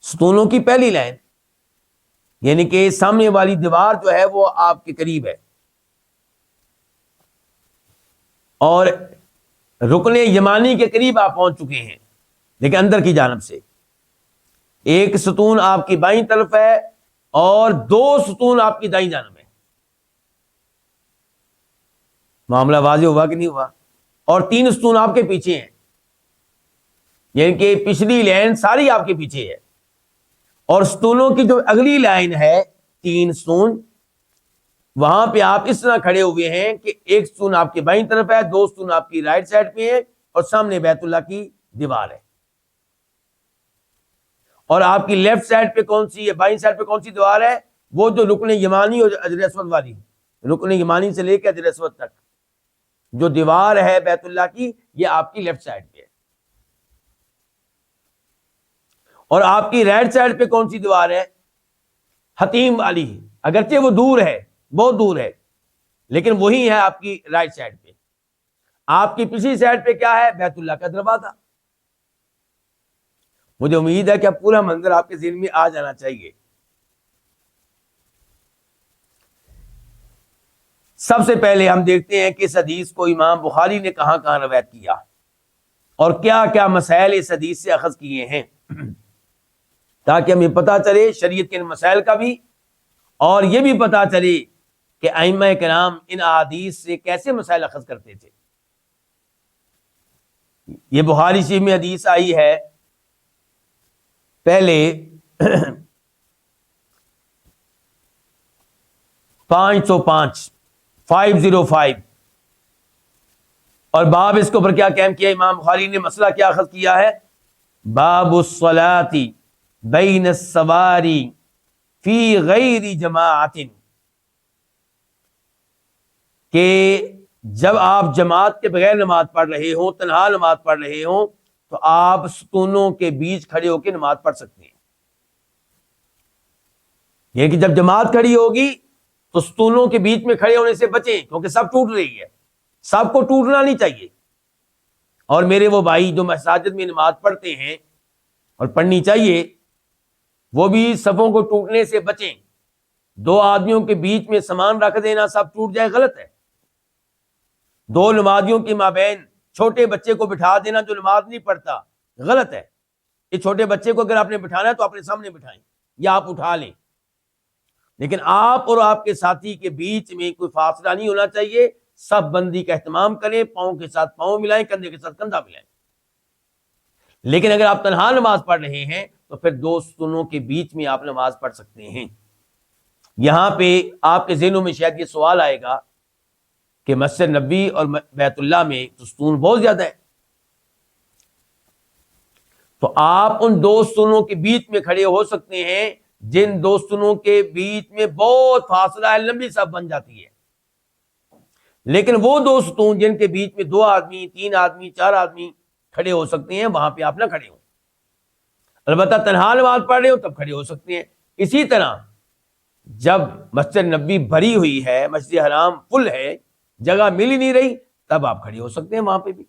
B: ستونوں کی پہلی لائن، یعنی کہ سامنے والی دیوار جو ہے وہ آپ کے قریب ہے، اور رکن یمانی کے قریب آپ پہنچ چکے ہیں، لیکن اندر کی جانب سے ایک ستون آپ کی بائیں طرف ہے اور 2 ستون آپ کی دائیں جانب ہے۔ معاملہ واضح ہوا کہ نہیں ہوا؟ اور 3 ستون آپ کے پیچھے ہیں، یعنی کہ پچھلی لائن ساری آپ کے پیچھے ہے، اور ستونوں کی جو اگلی لائن ہے 3 ستون، وہاں پہ آپ اس طرح کھڑے ہوئے ہیں کہ ایک ستون آپ کی بائیں طرف ہے، 2 ستون آپ کی رائٹ سائڈ پہ ہے، اور سامنے بیت اللہ کی دیوار ہے۔ اور آپ کی لیفٹ سائڈ پہ کون سی ہے؟ بائیں سائڈ پہ کون سی دیوار ہے؟ وہ جو رکن یمانی اور حجر اسود والی، رکن یمانی سے لے کے حجر اسود تک جو دیوار ہے بیت اللہ کی، یہ آپ کی لیفٹ سائڈ پہ ہے۔ اور آپ کی رائٹ سائڈ پہ کون سی دیوار ہے؟ حتیم والی، اگرچہ وہ دور ہے، بہت دور ہے، لیکن وہی ہے آپ کی رائٹ سائڈ پہ۔ آپ کی پچھلی سائڈ پہ کیا ہے؟ بیت اللہ کا دروازہ۔ مجھے امید ہے کہ اب پورا منظر آپ کے ذہن میں آ جانا چاہیے۔ سب سے پہلے ہم دیکھتے ہیں کہ اس حدیث کو امام بخاری نے کہاں کہاں روایت کیا اور کیا کیا مسائل اس حدیث سے اخذ کیے ہیں، تاکہ ہمیں پتہ چلے شریعت کے ان مسائل کا بھی، اور یہ بھی پتہ چلے کہ ائمہ کرام ان احادیث سے کیسے مسائل اخذ کرتے تھے۔ یہ بخاری شریف میں حدیث آئی ہے، پہلے 505 اور باب اس کے اوپر کیا قائم کیا امام بخاری نے، مسئلہ کیا اخذ کیا ہے؟ باب الصلاۃ بین السواری فی غیر جماعت، کہ جب آپ جماعت کے بغیر نماز پڑھ رہے ہوں، تنہا نماز پڑھ رہے ہوں، تو آپ ستونوں کے بیچ کھڑے ہو کے نماز پڑھ سکتے ہیں۔ یہ کہ جب جماعت کھڑی ہوگی تو ستونوں کے بیچ میں کھڑے ہونے سے بچیں، کیونکہ سب ٹوٹ رہی ہے، سب کو ٹوٹنا نہیں چاہیے۔ اور میرے وہ بھائی جو مساجد میں نماز پڑھتے ہیں اور پڑھنی چاہیے، وہ بھی صفوں کو ٹوٹنے سے بچیں۔ دو آدمیوں کے بیچ میں سامان رکھ دینا، سب ٹوٹ جائے، غلط ہے۔ دو نمازیوں کے مابین چھوٹے بچے کو بٹھا دینا جو نماز نہیں پڑھتا، غلط ہے۔ اس چھوٹے بچے کو اگر آپ نے بٹھانا ہے تو اپنے سامنے بٹھائیں یا آپ اٹھا لیں، لیکن آپ اور آپ کے ساتھی کے بیچ میں کوئی فاصلہ نہیں ہونا چاہیے۔ سب بندی کا اہتمام کریں، پاؤں کے ساتھ پاؤں ملائیں، کندھے کے ساتھ کندھا ملائیں۔ لیکن اگر آپ تنہا نماز پڑھ رہے ہیں تو پھر دو ستونوں کے بیچ میں آپ نماز پڑھ سکتے ہیں۔ یہاں پہ آپ کے ذہنوں میں شاید یہ سوال آئے گا کہ مسجد نبوی اور بیت اللہ میں تو ستون بہت زیادہ ہے، تو آپ ان دو ستونوں کے بیچ میں کھڑے ہو سکتے ہیں جن دو ستونوں کے بیچ میں بہت فاصلہ ہے، لمبی صف بن جاتی ہے۔ لیکن وہ دو ستون جن کے بیچ میں 2 آدمی، 3 آدمی، 4 آدمی کھڑے ہو سکتے ہیں، وہاں پہ آپ نہ کھڑے ہوں۔ البتہ تنہا نماز پڑھ رہے ہو تب کھڑے ہو سکتے ہیں۔ اسی طرح جب مسجد نبوی بھری ہوئی ہے، مسجد حرام فل ہے، جگہ مل ہی نہیں رہی، تب آپ کھڑے ہو سکتے ہیں وہاں پہ بھی۔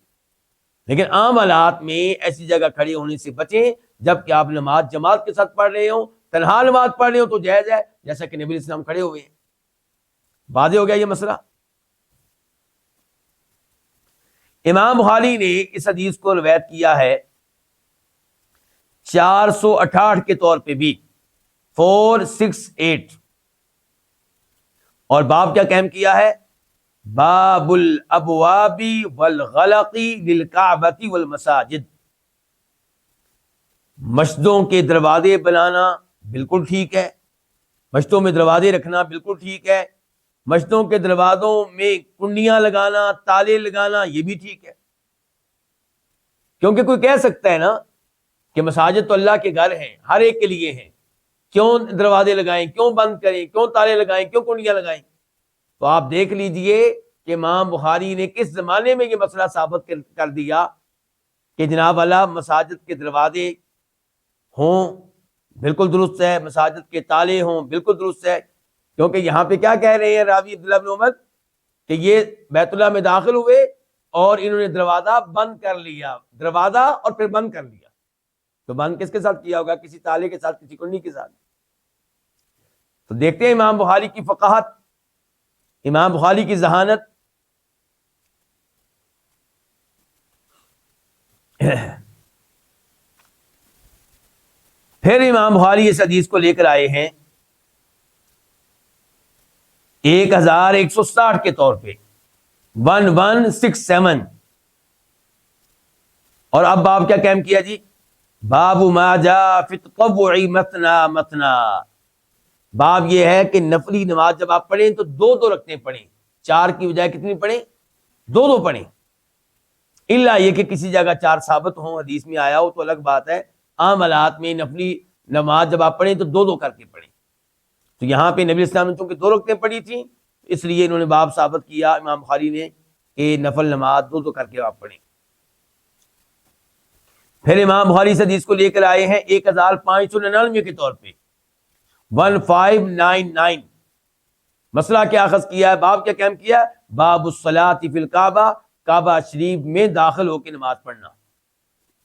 B: لیکن عام حالات میں ایسی جگہ کھڑے ہونے سے بچیں جب کہ آپ نماز جماعت کے ساتھ پڑھ رہے ہوں۔ تنہا نماز پڑھ رہے ہوں تو جائز ہے، جیسا کہ نبی علیہ السلام کھڑے ہوئے ہیں۔ واضح ہو گیا یہ مسئلہ؟ امام بخاری نے اس حدیث کو روایت کیا ہے 468 کے طور پہ بھی، 468، اور باب کیا قائم کیا ہے؟ باب الابواب والغلق للکعبۃ والمساجد، مسجدوں کے دروازے بنانا بالکل ٹھیک ہے، مسجدوں میں دروازے رکھنا بالکل ٹھیک ہے، مسجدوں کے دروازوں میں کنڈیاں لگانا، تالے لگانا، یہ بھی ٹھیک ہے۔ کیونکہ کوئی کہہ سکتا ہے نا کہ مساجد تو اللہ کے گھر ہیں، ہر ایک کے لیے ہیں، کیوں دروازے لگائیں، کیوں بند کریں، کیوں تالے لگائیں، کیوں کنڈیاں لگائیں؟ تو آپ دیکھ لیجئے کہ امام بخاری نے کس زمانے میں یہ مسئلہ ثابت کر دیا کہ جناب اللہ مساجد کے دروازے ہوں، بالکل درست ہے، مساجد کے تالے ہوں، بالکل درست ہے۔ کیونکہ یہاں پہ کیا کہہ رہے ہیں راوی عبداللہ بن عمر کہ یہ بیت اللہ میں داخل ہوئے اور انہوں نے دروازہ بند کر لیا، دروازہ اور پھر بند کر لیا۔ تو بند کس کے ساتھ کیا ہوگا؟ کسی تالے کے ساتھ، کسی کنڈی کے ساتھ۔ تو دیکھتے ہیں امام بخاری کی فقاہت، امام بخاری کی ذہانت۔ پھر امام بخاری اس حدیث کو لے کر آئے ہیں 1160 کے طور پہ، 1167، اور اب باب کیا قائم کیا جی؟ باب ما جاء فی التطوع مثنا مثنا، باب یہ ہے کہ نفلی نماز جب آپ پڑھیں تو 2 رکعتیں پڑھیں، 4 کی بجائے کتنی پڑھیں؟ 2 پڑھیں، الا یہ کہ کسی جگہ 4 ثابت ہوں، حدیث میں آیا ہو تو الگ بات ہے۔ عام حالات میں نفلی نماز جب آپ پڑھیں تو 2 کر کے پڑھیں۔ تو یہاں پہ نبی اسلام نے چونکہ 2 رکعتیں پڑھی تھیں، اس لیے انہوں نے باب ثابت کیا امام بخاری نے کہ نفل نماز 2 کر کے آپ پڑھیں۔ پھر امام بخاری اس حدیث کو لے کر آئے ہیں 1599 کے طور پہ 1599. مسئلہ کیا اخذ کیا ہے, باب کیا قائم کیا ہے؟ باب الصلاۃ فی الکعبہ, کعبہ شریف میں داخل ہو کے نماز پڑھنا,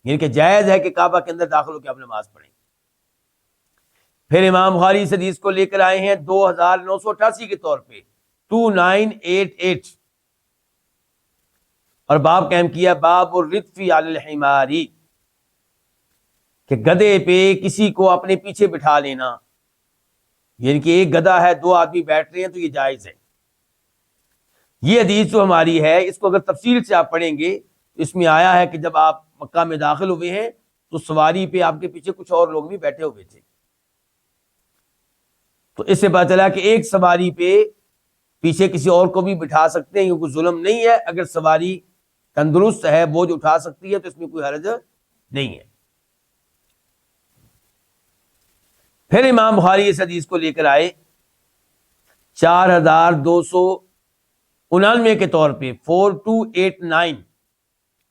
B: یعنی کہ جائز ہے کہ کعبہ کے اندر داخل ہو کے آپ نماز پڑھیں. پھر امام بخاری اس حدیث کو لے کر آئے ہیں 2988 کے طور پہ 2988, اور باب قائم کیا باب الردف علی الحمار, کہ گدھے پہ کسی کو اپنے پیچھے بٹھا لینا, یعنی کہ ایک گدھا ہے, 2 آدمی بیٹھ رہے ہیں تو یہ جائز ہے. یہ حدیث جو ہماری ہے اس کو اگر تفصیل سے آپ پڑھیں گے تو اس میں آیا ہے کہ جب آپ مکہ میں داخل ہوئے ہیں تو سواری پہ آپ کے پیچھے کچھ اور لوگ بھی بیٹھے ہوئے تھے, تو اس سے پتہ چلا کہ ایک سواری پہ پیچھے کسی اور کو بھی بٹھا سکتے ہیں, یہ کوئی ظلم نہیں ہے. اگر سواری تندرست ہے, بوجھ اٹھا سکتی ہے تو اس میں کوئی حرج نہیں ہے. پھر امام بخاری اس حدیث کو لے کر آئے 4299 کے طور پہ 4289,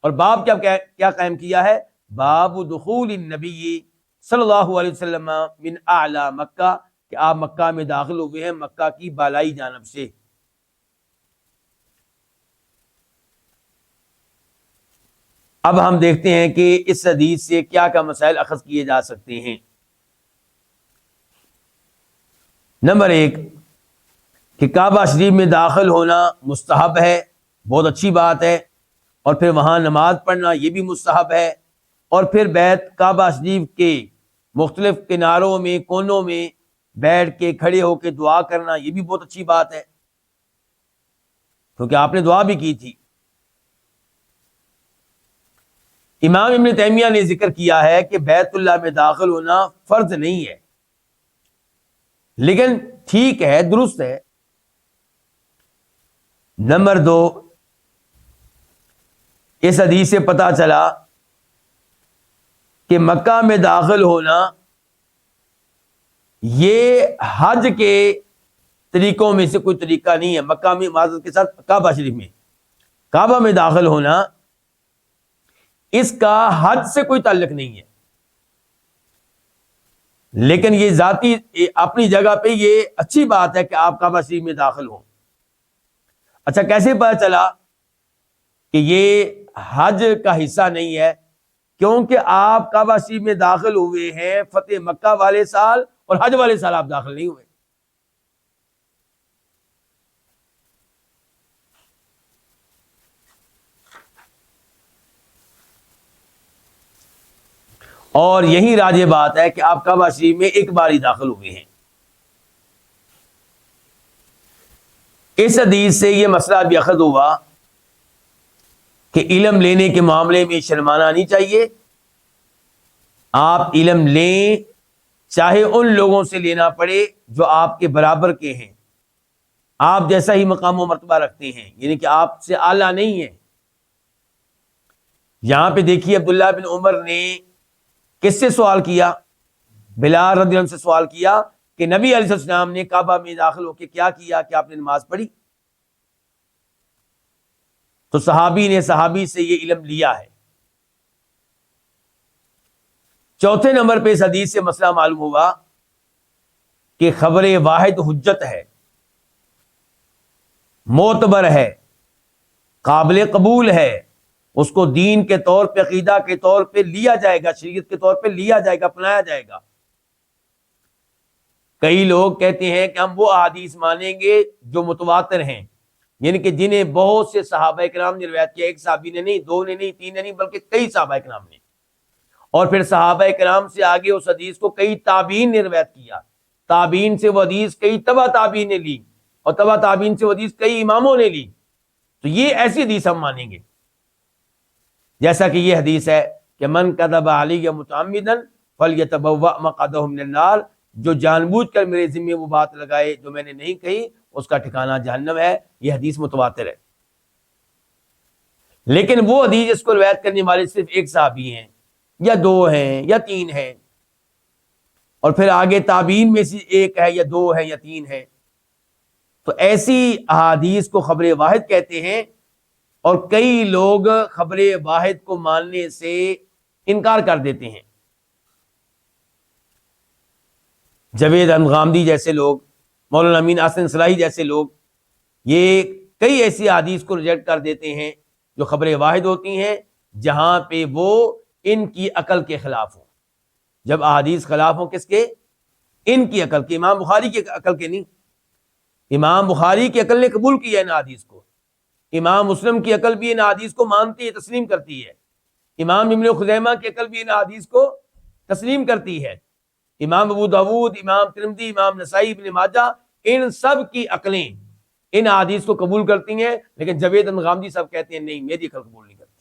B: اور باب کیا قائم کیا ہے؟ باب دخول النبی صلی اللہ علیہ وسلم من اعلی مکہ, کہ آپ مکہ میں داخل ہوئے ہیں مکہ کی بالائی جانب سے. اب ہم دیکھتے ہیں کہ اس حدیث سے کیا کیا مسائل اخذ کیے جا سکتے ہیں. نمبر 1 کہ کعبہ شریف میں داخل ہونا مستحب ہے, بہت اچھی بات ہے, اور پھر وہاں نماز پڑھنا یہ بھی مستحب ہے, اور پھر بیت کعبہ شریف کے مختلف کناروں میں کونوں میں بیٹھ کے کھڑے ہو کے دعا کرنا یہ بھی بہت اچھی بات ہے, کیونکہ آپ نے دعا بھی کی تھی. امام ابن تیمیہ نے ذکر کیا ہے کہ بیت اللہ میں داخل ہونا فرض نہیں ہے, لیکن ٹھیک ہے, درست ہے. نمبر 2 اس حدیث سے پتہ چلا کہ مکہ میں داخل ہونا یہ حج کے طریقوں میں سے کوئی طریقہ نہیں ہے. مکہ میں معذرت کے ساتھ کعبہ شریف میں کعبہ میں داخل ہونا اس کا حج سے کوئی تعلق نہیں ہے, لیکن یہ ذاتی اپنی جگہ پہ یہ اچھی بات ہے کہ آپ کعبہ شریف میں داخل ہوں. اچھا, کیسے پتہ چلا کہ یہ حج کا حصہ نہیں ہے؟ کیونکہ آپ کعبہ شریف میں داخل ہوئے ہیں فتح مکہ والے سال, اور حج والے سال آپ داخل نہیں ہوئے. اور یہی راجح بات ہے کہ آپ کعبہ شریف میں ایک بار ہی داخل ہوئے ہیں. اس حدیث سے یہ مسئلہ بھی اخذ ہوا کہ علم لینے کے معاملے میں شرمانا نہیں چاہیے. آپ علم لیں چاہے ان لوگوں سے لینا پڑے جو آپ کے برابر کے ہیں, آپ جیسا ہی مقام و مرتبہ رکھتے ہیں, یعنی کہ آپ سے اعلیٰ نہیں ہے. یہاں پہ دیکھیے عبداللہ بن عمر نے کس سے سوال کیا؟ بلال رضی اللہ عنہ سے سوال کیا کہ نبی علیہ السلام نے کعبہ میں داخل ہو کے کیا کیا کہ آپ نے نماز پڑھی؟ تو صحابی نے صحابی سے یہ علم لیا ہے. چوتھے نمبر پہ اس حدیث سے مسئلہ معلوم ہوا کہ خبر واحد حجت ہے, معتبر ہے, قابل قبول ہے, اس کو دین کے طور پہ عقیدہ کے طور پہ لیا جائے گا, شریعت کے طور پہ لیا جائے گا, اپنایا جائے گا. کئی لوگ کہتے ہیں کہ ہم وہ احادیث مانیں گے جو متواتر ہیں, یعنی کہ جنہیں بہت سے صحابہ کرام نے روایت کیا, ایک صحابی نے نہیں, 2 نے نہیں, 3 نے نہیں, بلکہ کئی صحابہ کرام نے, اور پھر صحابہ کرام سے آگے اس حدیث کو کئی تابعین نے روایت کیا, تابعین سے وہ حدیث کئی تبع تابعین نے لی, اور تبع تابعین سے وہ حدیث کئی اماموں نے لی. تو یہ ایسی حدیث ہم مانیں گے, جیسا کہ یہ حدیث ہے کہ من کذب علی متعمدا فلیتبوأ مقعدہ من النار, جو جان بوجھ کر میرے ذمے وہ بات لگائے جو میں نے نہیں کہی اس کا ٹھکانہ جہنم ہے. یہ حدیث متواتر ہے. لیکن وہ حدیث اس کو روایت کرنے والے صرف ایک صحابی ہیں, یا 2 ہیں, یا 3 ہیں, اور پھر آگے تابعین میں سے ایک ہے, یا 2 ہے, یا 3 ہے. تو ایسی احادیث کو خبر واحد کہتے ہیں, اور کئی لوگ خبر واحد کو ماننے سے انکار کر دیتے ہیں. جاوید غامدی جیسے لوگ، مولانا امین حسن صلاحی جیسے لوگ، یہ کئی ایسی احادیث کو ریجیکٹ کر دیتے ہیں جو خبر واحد ہوتی ہیں، جہاں پہ وہ ان کی عقل کے خلاف ہوں. جب احادیث خلاف ہوں کس کے؟ ان کی عقل کے. امام بخاری کی عقل کے نہیں. امام بخاری کی عقل نے قبول کیا ان احادیث کو. امام مسلم کی عقل بھی ان احادیث کو مانتی ہے، تسلیم کرتی ہے. امام ابن خزیمہ کی عقل بھی ان احادیث کو تسلیم کرتی ہے. امام ابو داود، امام ترمذی، امام نسائی، ابن ماجہ، ان سب کی عقلیں ان احادیث کو قبول کرتی ہیں، لیکن جاوید غامدی صاحب کہتے ہیں نہیں، میری عقل قبول نہیں کرتی.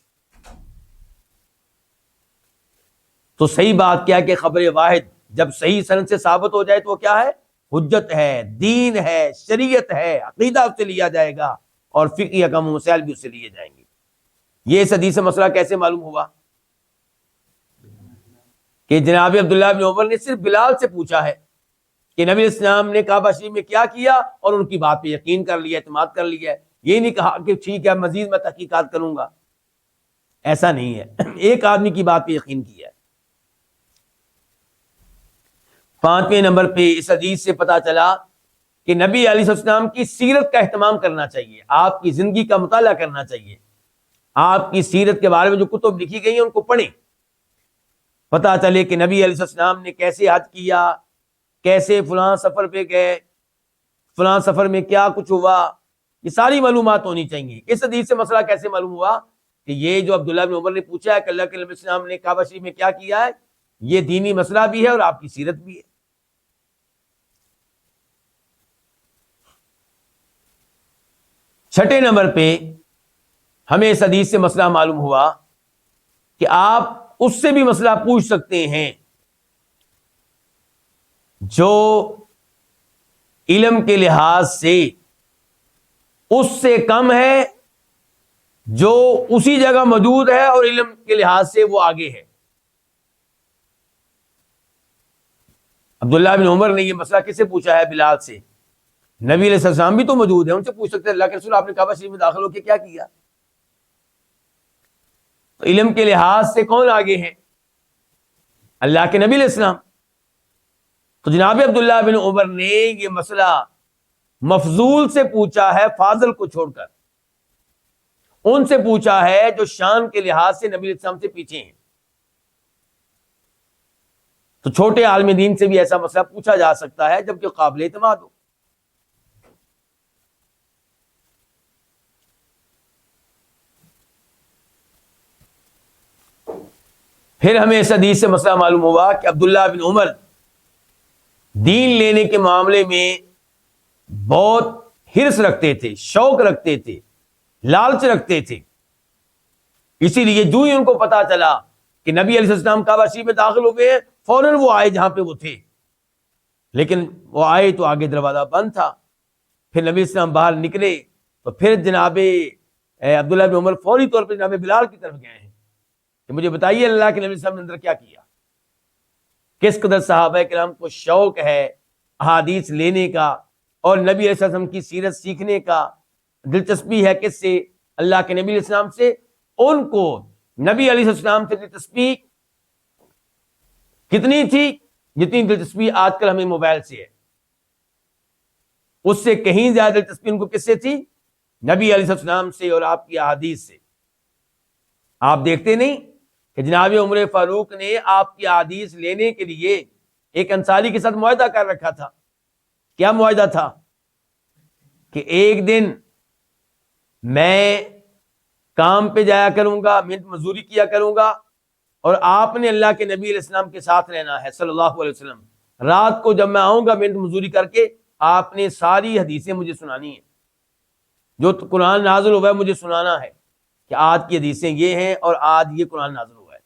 B: تو صحیح بات کیا ہے کہ خبر واحد جب صحیح سند سے ثابت ہو جائے تو وہ کیا ہے؟ حجت ہے، دین ہے، شریعت ہے، عقیدہ اس سے لیا جائے گا اور فقہی احکام و مسائل بھی اس سے لیے جائیں گے. یہ اس حدیث سے مسئلہ کیسے معلوم ہوا؟ کہ جناب عبداللہ بن عمر نے صرف بلال سے پوچھا ہے کہ نبی اسلام نے کعبہ شریف میں کیا کیا، اور ان کی بات پہ یقین کر لیا، اعتماد کر لیا ہے. یہ نہیں کہا کہ ٹھیک ہے مزید میں تحقیقات کروں گا. ایسا نہیں ہے، ایک آدمی کی بات پہ یقین کیا ہے. 5ویں نمبر پہ اس حدیث سے پتا چلا کہ نبی علیہ السلام کی سیرت کا اہتمام کرنا چاہیے، آپ کی زندگی کا مطالعہ کرنا چاہیے. آپ کی سیرت کے بارے میں جو کتب لکھی گئی ہیں ان کو پڑھیں، پتا چلے کہ نبی علیہ السلام نے کیسے حج کیا، کیسے فلاں سفر پہ گئے، فلاں سفر میں کیا کچھ ہوا. یہ ساری معلومات ہونی چاہیے. اس حدیث سے مسئلہ کیسے معلوم ہوا کہ یہ جو عبداللہ بن عمر نے پوچھا ہے کہ اللہ کے نبی صلی اللہ علیہ وسلم نے کعبہ شریف میں کیا کیا ہے، یہ دینی مسئلہ بھی ہے اور آپ کی سیرت بھی ہے. 6 نمبر پہ ہمیں اس حدیث سے مسئلہ معلوم ہوا کہ آپ اس سے بھی مسئلہ پوچھ سکتے ہیں جو علم کے لحاظ سے اس سے کم ہے، جو اسی جگہ موجود ہے اور علم کے لحاظ سے وہ آگے ہے. عبداللہ بن عمر نے یہ مسئلہ کس سے پوچھا ہے؟ بلال سے. نبی علیہ السلام بھی تو موجود ہیں، ان سے پوچھ سکتے ہیں اللہ کے رسول آپ نے کعبہ شریف میں داخل ہو کے کیا کیا. تو علم کے لحاظ سے کون آگے ہے؟ اللہ کے نبی علیہ السلام. تو جناب عبداللہ بن عمر نے یہ مسئلہ مفضول سے پوچھا ہے، فاضل کو چھوڑ کر. ان سے پوچھا ہے جو شان کے لحاظ سے نبی علیہ السلام سے پیچھے ہیں. تو چھوٹے عالم دین سے بھی ایسا مسئلہ پوچھا جا سکتا ہے جبکہ قابل اعتماد ہو. پھر ہمیں اس حدیث سے مسئلہ معلوم ہوا کہ عبداللہ بن عمر دین لینے کے معاملے میں بہت حرص رکھتے تھے، شوق رکھتے تھے، لالچ رکھتے تھے. اسی لیے جو ہی ان کو پتا چلا کہ نبی علیہ السلام کعبہ شریف میں داخل ہو گئے ہیں، فوراً وہ آئے جہاں پہ وہ تھے. لیکن وہ آئے تو آگے دروازہ بند تھا. پھر نبی علیہ السلام باہر نکلے تو پھر جناب عبداللہ بن عمر فوری طور پہ جناب بلال کی طرف گئے ہیں کہ مجھے بتائیے اللہ کے نبی صلی اللہ علیہ وسلم نے اندر کیا کیا. کس قدر صحابہ کرام کو شوق ہے احادیث لینے کا اور نبی علیہ السلام کی سیرت سیکھنے کا، دلچسپی ہے کس سے؟ اللہ کے نبی علیہ السلام سے. ان کو نبی علیہ السلام سے دلچسپی کتنی تھی؟ جتنی دلچسپی آج کل ہمیں موبائل سے ہے، اس سے کہیں زیادہ دلچسپی ان کو کس سے تھی؟ نبی علیہ السلام سے اور آپ کی احادیث سے. آپ دیکھتے نہیں کہ جناب عمر فاروق نے آپ کی احادیث لینے کے لیے ایک انصاری کے ساتھ معاہدہ کر رکھا تھا. کیا معاہدہ تھا؟ کہ ایک دن میں کام پہ جایا کروں گا، محنت مزدوری کیا کروں گا، اور آپ نے اللہ کے نبی علیہ السلام کے ساتھ رہنا ہے صلی اللہ علیہ وسلم. رات کو جب میں آؤں گا محنت مزدوری کر کے، آپ نے ساری حدیثیں مجھے سنانی ہیں، جو قرآن نازل ہوا ہے مجھے سنانا ہے کہ آج کی حدیثیں یہ ہیں اور آج یہ قرآن نازل ہوا ہے.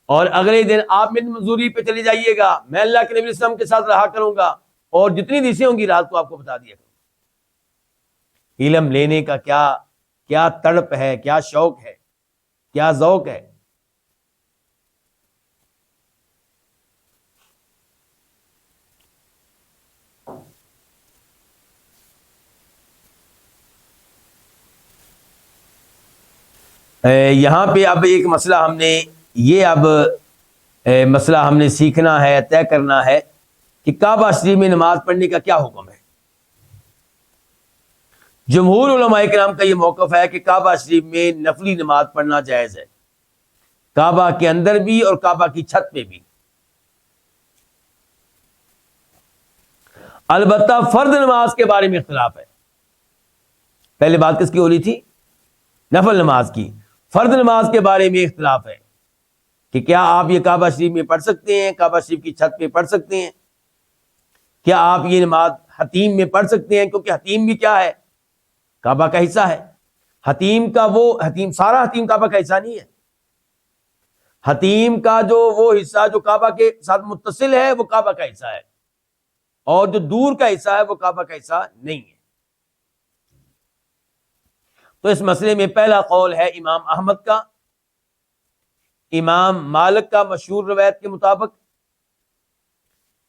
B: اور اگلے دن آپ محنت مزدوری پہ چلے جائیے گا، میں اللہ کے نبی علیہ السلام کے ساتھ رہا کروں گا اور جتنی حدیثیں ہوں گی رات کو آپ کو بتا دیا کروں. علم لینے کا کیا تڑپ ہے، کیا شوق ہے، کیا ذوق ہے. یہاں پہ اب ایک مسئلہ ہم نے سیکھنا ہے، طے کرنا ہے کہ کعبہ شریف میں نماز پڑھنے کا کیا حکم ہے۔ جمہور علماء کرام کا یہ موقف ہے کہ کعبہ شریف میں نفلی نماز پڑھنا جائز ہے، کعبہ کے اندر بھی اور کعبہ کی چھت پہ بھی۔ البتہ فرض نماز کے بارے میں اختلاف ہے۔ پہلے بات کس کی ہو رہی تھی؟ نفل نماز کی۔ فرض نماز کے بارے میں اختلاف ہے کہ کیا آپ یہ کعبہ شریف میں پڑھ سکتے ہیں، کعبہ شریف کی چھت پہ پڑھ سکتے ہیں؟ کیا آپ یہ نماز حتیم میں پڑھ سکتے ہیں؟ کیونکہ حتیم بھی کیا ہے؟ کعبہ کا حصہ ہے۔ حتیم سارا حتیم کعبہ کا حصہ نہیں ہے۔ حتیم کا وہ حصہ جو کعبہ کے ساتھ متصل ہے وہ کعبہ کا حصہ ہے، اور جو دور کا حصہ ہے وہ کعبہ کا حصہ نہیں ہے۔ تو اس مسئلے میں پہلا قول ہے امام احمد کا، امام مالک کا مشہور روایت کے مطابق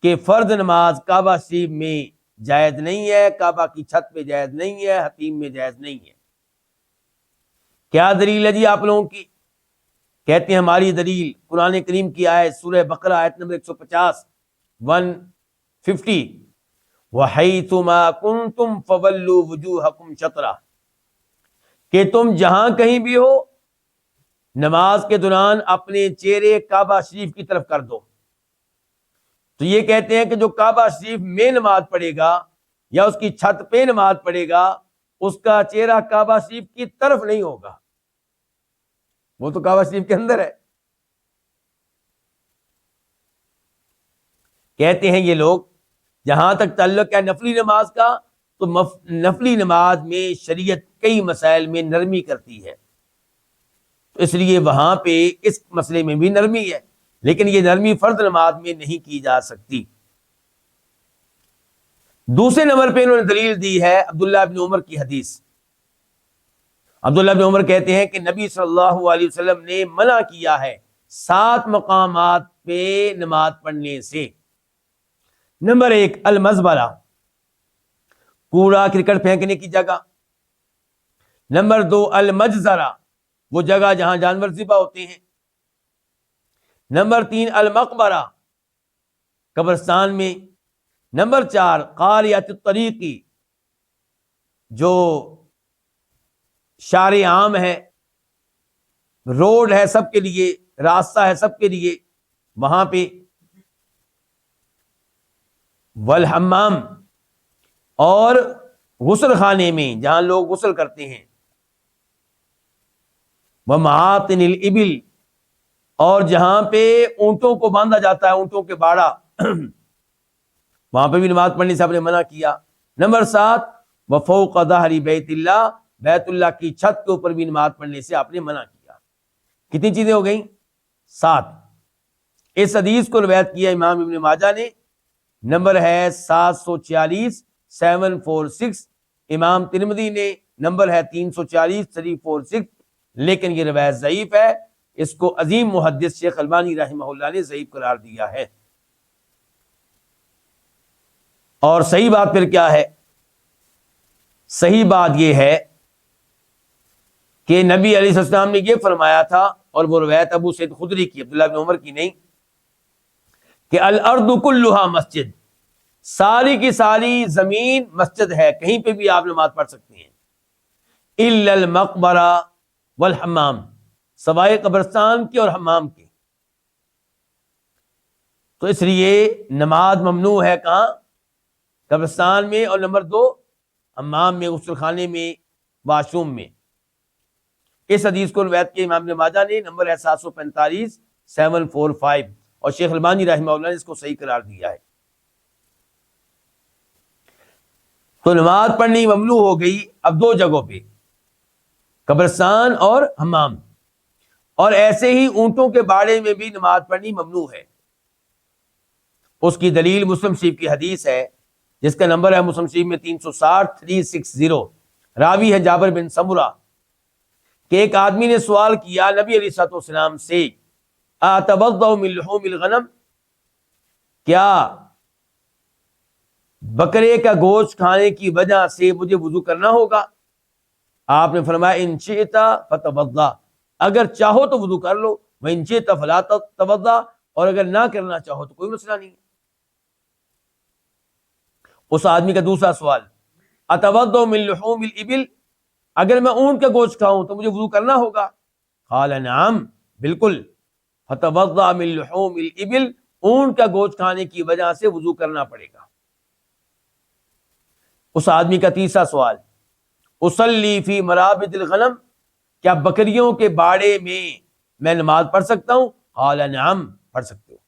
B: کہ فرض نماز کعبہ شریف میں جائز نہیں ہے، کعبہ کی چھت پہ جائز نہیں ہے، حتیم میں جائز نہیں ہے۔ کیا دلیل ہے جی آپ لوگوں کی؟ کہتے ہیں ہماری دلیل قرآن کریم کی آیت سورہ بقرہ آیت نمبر 150 150 وَحَيْثُمَا كُنْتُمْ فَوَلُّوا وُجُوهَكُمْ شَطْرَهُ، کہ تم جہاں کہیں بھی ہو نماز کے دوران اپنے چہرے کعبہ شریف کی طرف کر دو۔ تو یہ کہتے ہیں کہ جو کعبہ شریف میں نماز پڑھے گا یا اس کی چھت پہ نماز پڑھے گا، اس کا چہرہ کعبہ شریف کی طرف نہیں ہوگا، وہ تو کعبہ شریف کے اندر ہے۔ کہتے ہیں یہ لوگ جہاں تک تعلق ہے نفلی نماز کا، تو نفلی نماز میں شریعت کئی مسائل میں نرمی کرتی ہے، تو اس لیے وہاں پہ اس مسئلے میں بھی نرمی ہے، لیکن یہ نرمی فرض نماز میں نہیں کی جا سکتی۔ دوسرے نمبر پہ انہوں نے دلیل دی ہے عبداللہ بن عمر کی حدیث۔ عبداللہ بن عمر کہتے ہیں کہ نبی صلی اللہ علیہ وسلم نے منع کیا ہے 7 مقامات پہ نماز پڑھنے سے۔ نمبر 1 المزبلہ، کوڑا کرکٹ پھینکنے کی جگہ۔ نمبر 2 المجزرہ، وہ جگہ جہاں جانور ذبح ہوتے ہیں۔ نمبر 3 المقبرہ، قبرستان میں۔ نمبر 4 قاریۃ الطریقی، جو شارع عام ہے، روڈ ہے سب کے لیے، راستہ ہے سب کے لیے، وہاں پہ۔ والحمام، اور غسل خانے میں جہاں لوگ غسل کرتے ہیں۔ ومعاطن الابل، اور جہاں پہ اونٹوں کو باندھا جاتا ہے، اونٹوں کے باڑا، وہاں پہ بھی نماز پڑھنے سے آپ نے منع کیا۔ نمبر 7 وفوق ظہر بیت اللہ، بیت اللہ کی چھت کے اوپر بھی نماز پڑھنے سے آپ نے منع کیا۔ کتنی چیزیں ہو گئیں؟ 7۔ اس حدیث کو روایت کیا امام ابن ماجہ نے، نمبر ہے 746 746۔ امام ترمذی نے، نمبر ہے 340 346، لیکن یہ روایت ضعیف ہے، اس کو عظیم محدث شیخ البانی رحمہ اللہ نے ضعیف قرار دیا ہے۔ اور صحیح بات پھر کیا ہے؟ صحیح بات یہ ہے کہ نبی علیہ السلام نے یہ فرمایا تھا، اور وہ روایت ابو سعید خدری کی، عبداللہ بن عمر کی نہیں، کہ الارض کلھا مسجد، ساری کی ساری زمین مسجد ہے، کہیں پہ بھی آپ نماز پڑھ سکتے ہیں، الا المقبرہ والحمام، سوائے قبرستان کے اور حمام کے۔ تو اس لیے نماز ممنوع ہے کہاں؟ قبرستان میں، اور نمبر 2 حمام میں، غسل خانے میں، واش روم میں۔ اس حدیث کو روایت کیا امام ابن ماجہ نے، نمبر ہے 745 745، اور شیخ البانی رحمہ اللہ نے اس کو صحیح قرار دیا ہے۔ تو نماز پڑھنی ممنوع ہو گئی اب 2 جگہوں پہ، قبرستان اور حمام۔ اور ایسے ہی اونٹوں کے باڑے میں بھی نماز پڑھنی ممنوع ہے۔ اس کی دلیل مسلم شریف کی حدیث ہے، جس کا نمبر ہے مسلم شریف میں 360 360، راوی ہے جابر بن سمرہ، کہ ایک آدمی نے سوال کیا نبی علیہ الصلوۃ والسلام سے، اتوضأ من لحوم الغنم، کیا بکرے کا گوشت کھانے کی وجہ سے مجھے وضو کرنا ہوگا؟ آپ نے فرمایا ان شئت فتوضأ، اگر چاہو تو وضو کر لو، وَإِن شِئْتَ فَلَا تَتَوَضَّأْ، اور اگر نہ کرنا چاہو تو کوئی مسئلہ نہیں ہے۔ اس آدمی کا دوسرا سوال، اتوضأ من لحوم الابل، اگر میں اونٹ کا گوشت کھاؤں تو مجھے وضو کرنا ہوگا؟ قال نعم، بالکل، فتوضأ من لحوم الابل، اونٹ کا گوشت کھانے کی وجہ سے وضو کرنا پڑے گا۔ اس آدمی کا تیسرا سوال، اصلی فی مرابض الغنم، کیا بکریوں کے باڑے میں نماز پڑھ سکتا ہوں؟ قال نعم، پڑھ سکتے ہو۔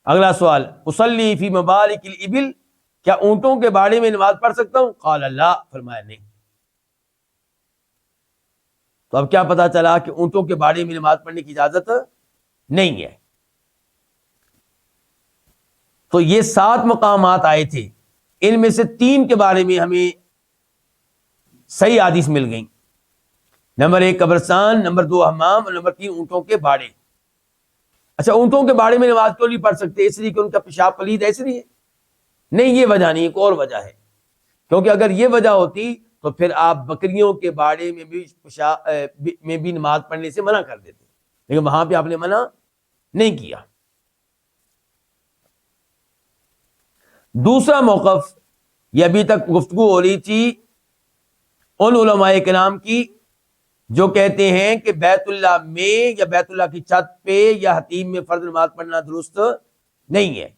B: اگلا سوال، اصلی فی مبارک الابل، کیا اونٹوں کے باڑے میں نماز پڑھ سکتا ہوں؟ قال لا، فرمایا نہیں۔ تو اب کیا پتا چلا کہ اونٹوں کے باڑے میں نماز پڑھنے کی اجازت نہیں ہے۔ تو یہ 7 مقامات آئے تھے، ان میں سے 3 کے بارے میں ہمیں صحیح حدیث مل گئی۔ نمبر 1 قبرستان، نمبر 2 حمام، اور نمبر 3 اونٹوں کے باڑے۔ اچھا، اونٹوں کے باڑے میں نماز کیوں نہیں پڑھ سکتے؟ اس لیے کہ ان کا پیشاب پلید ہے، اس لیے نہیں، یہ وجہ نہیں، ایک اور وجہ ہے، کیونکہ اگر یہ وجہ ہوتی تو پھر آپ بکریوں کے باڑے میں بھی نماز پڑھنے سے منع کر دیتے، لیکن وہاں پہ آپ نے منع نہیں کیا۔ دوسرا موقف، یہ ابھی تک گفتگو ہو رہی تھی ان علماء کرام کی جو کہتے ہیں کہ بیت اللہ میں یا بیت اللہ کی چھت پہ یا حتیم میں فرض نماز پڑھنا درست نہیں ہے۔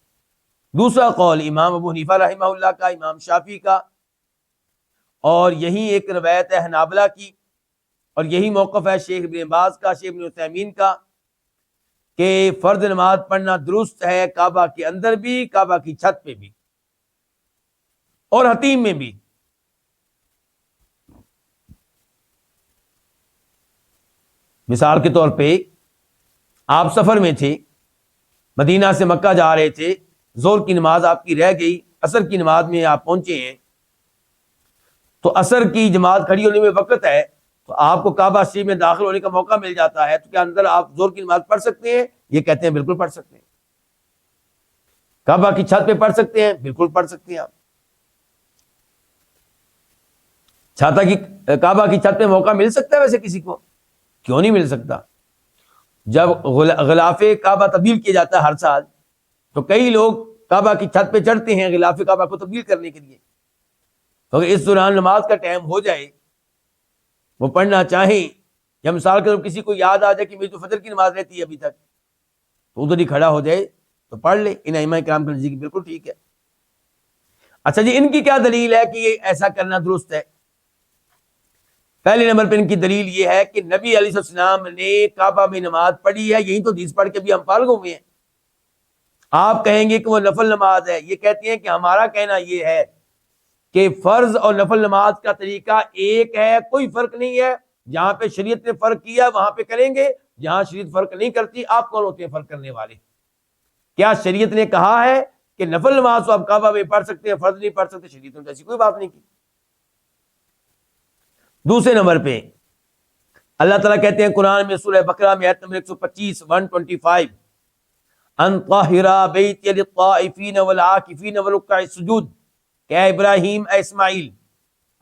B: دوسرا قول امام ابو حنیفہ رحمہ اللہ کا، امام شافعی کا، اور یہی ایک روایت ہے حنابلہ کی، اور یہی موقف ہے شیخ ابن باز کا، شیخ ابن عثیمین کا، کہ فرض نماز پڑھنا درست ہے کعبہ کے اندر بھی، کعبہ کی چھت پہ بھی، اور حتیم میں بھی۔ مثال کے طور پہ آپ سفر میں تھے، مدینہ سے مکہ جا رہے تھے، ظہر کی نماز آپ کی رہ گئی، عصر کی نماز میں آپ پہنچے ہیں، تو عصر کی جماعت کھڑی ہونے میں وقت ہے، تو آپ کو کعبہ شریف میں داخل ہونے کا موقع مل جاتا ہے، تو کیا اندر آپ ظہر کی نماز پڑھ سکتے ہیں؟ یہ کہتے ہیں بالکل پڑھ سکتے ہیں۔ کعبہ کی چھت پہ پڑھ سکتے ہیں؟ بالکل پڑھ سکتے ہیں آپ۔ کعبہ کی چھت پہ موقع مل سکتا ہے ویسے کسی کو؟ کیوں نہیں مل سکتا؟ جب غلاف کعبہ تبدیل کیا جاتا ہے ہر سال، تو کئی لوگ کعبہ کی چھت پہ چڑھتے ہیں غلاف کعبہ کو تبدیل کرنے کے لیے، کیونکہ اس دوران نماز کا ٹائم ہو جائے، وہ پڑھنا چاہیں، یا مثال کے طور کسی کو یاد آ جائے کہ میری تو فجر کی نماز رہتی ہے ابھی تک، تو ادھر ہی کھڑا ہو جائے تو پڑھ لے۔ ان ائمہ کرام کے نزدیک بالکل ٹھیک ہے۔ اچھا جی، ان کی کیا دلیل ہے کہ یہ ایسا کرنا درست ہے؟ پہلے نمبر پہ ان کی دلیل یہ ہے کہ نبی علیہ السلام نے کعبہ میں نماز پڑھی ہے، یہی تو حدیث پڑھ کے بھی ہم پاگل ہوئے ہیں۔ آپ کہیں گے کہ وہ نفل نماز ہے، یہ کہتے ہیں کہ ہمارا کہنا یہ ہے کہ فرض اور نفل نماز کا طریقہ ایک ہے، کوئی فرق نہیں ہے۔ جہاں پہ شریعت نے فرق کیا وہاں پہ کریں گے، جہاں شریعت فرق نہیں کرتی، آپ کون ہوتے ہیں فرق کرنے والے؟ کیا شریعت نے کہا ہے کہ نفل نماز تو آپ کعبہ میں پڑھ سکتے ہیں، فرض نہیں پڑھ سکتے؟ شریعت نے ایسی کوئی بات نہیں کی۔ دوسرے نمبر پہ اللہ تعالیٰ کہتے ہیں قرآن میں سورہ بقرہ میں آیت نمبر 125 125، ان طاہر بیتی للطائفین والعاکفین والرکع السجود، کہ اے ابراہیم، اے اسماعیل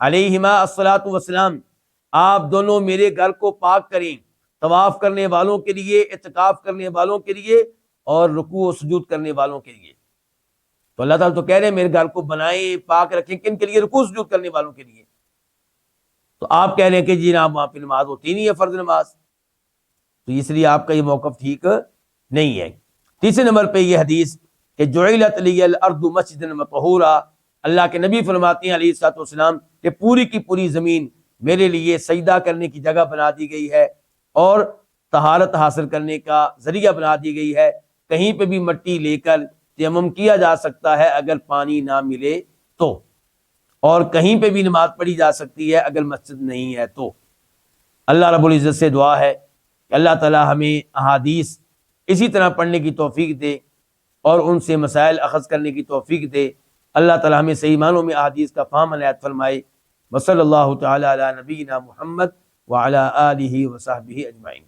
B: علیہما الصلاۃ والسلام، آپ دونوں میرے گھر کو پاک کریں، طواف کرنے والوں کے لیے، اعتکاف کرنے والوں کے لیے، اور رکوع و سجود کرنے والوں کے لیے۔ تو اللہ تعالیٰ تو کہہ رہے ہیں میرے گھر کو بنائیں، پاک رکھیں، کن کے لیے؟ رکوع سجود کرنے والوں کے لیے۔ تو آپ کہہ رہے ہیں کہ جی جناب وہاں پہ نماز ہوتی نہیں ہے فرض نماز، تو اس لیے آپ کا یہ موقف ٹھیک نہیں ہے۔ تیسرے نمبر پہ یہ حدیث کہ جعلت لی الارض مسجدا وطہورا، اللہ کے نبی فرماتے ہیں علیہ الصلوۃ والسلام کہ پوری کی پوری زمین میرے لیے سجدہ کرنے کی جگہ بنا دی گئی ہے اور طہارت حاصل کرنے کا ذریعہ بنا دی گئی ہے۔ کہیں پہ بھی مٹی لے کر تیمم کیا جا سکتا ہے اگر پانی نہ ملے تو، اور کہیں پہ بھی نماز پڑھی جا سکتی ہے اگر مسجد نہیں ہے تو۔ اللہ رب العزت سے دعا ہے کہ اللہ تعالی ہمیں احادیث اسی طرح پڑھنے کی توفیق دے اور ان سے مسائل اخذ کرنے کی توفیق دے۔ اللہ تعالی ہمیں صحیح معنوں میں احادیث کا فہم عنایت فرمائے۔ وصلی اللہ تعالی علی نبینا محمد وعلی آلہ وصحبہ اجمعین۔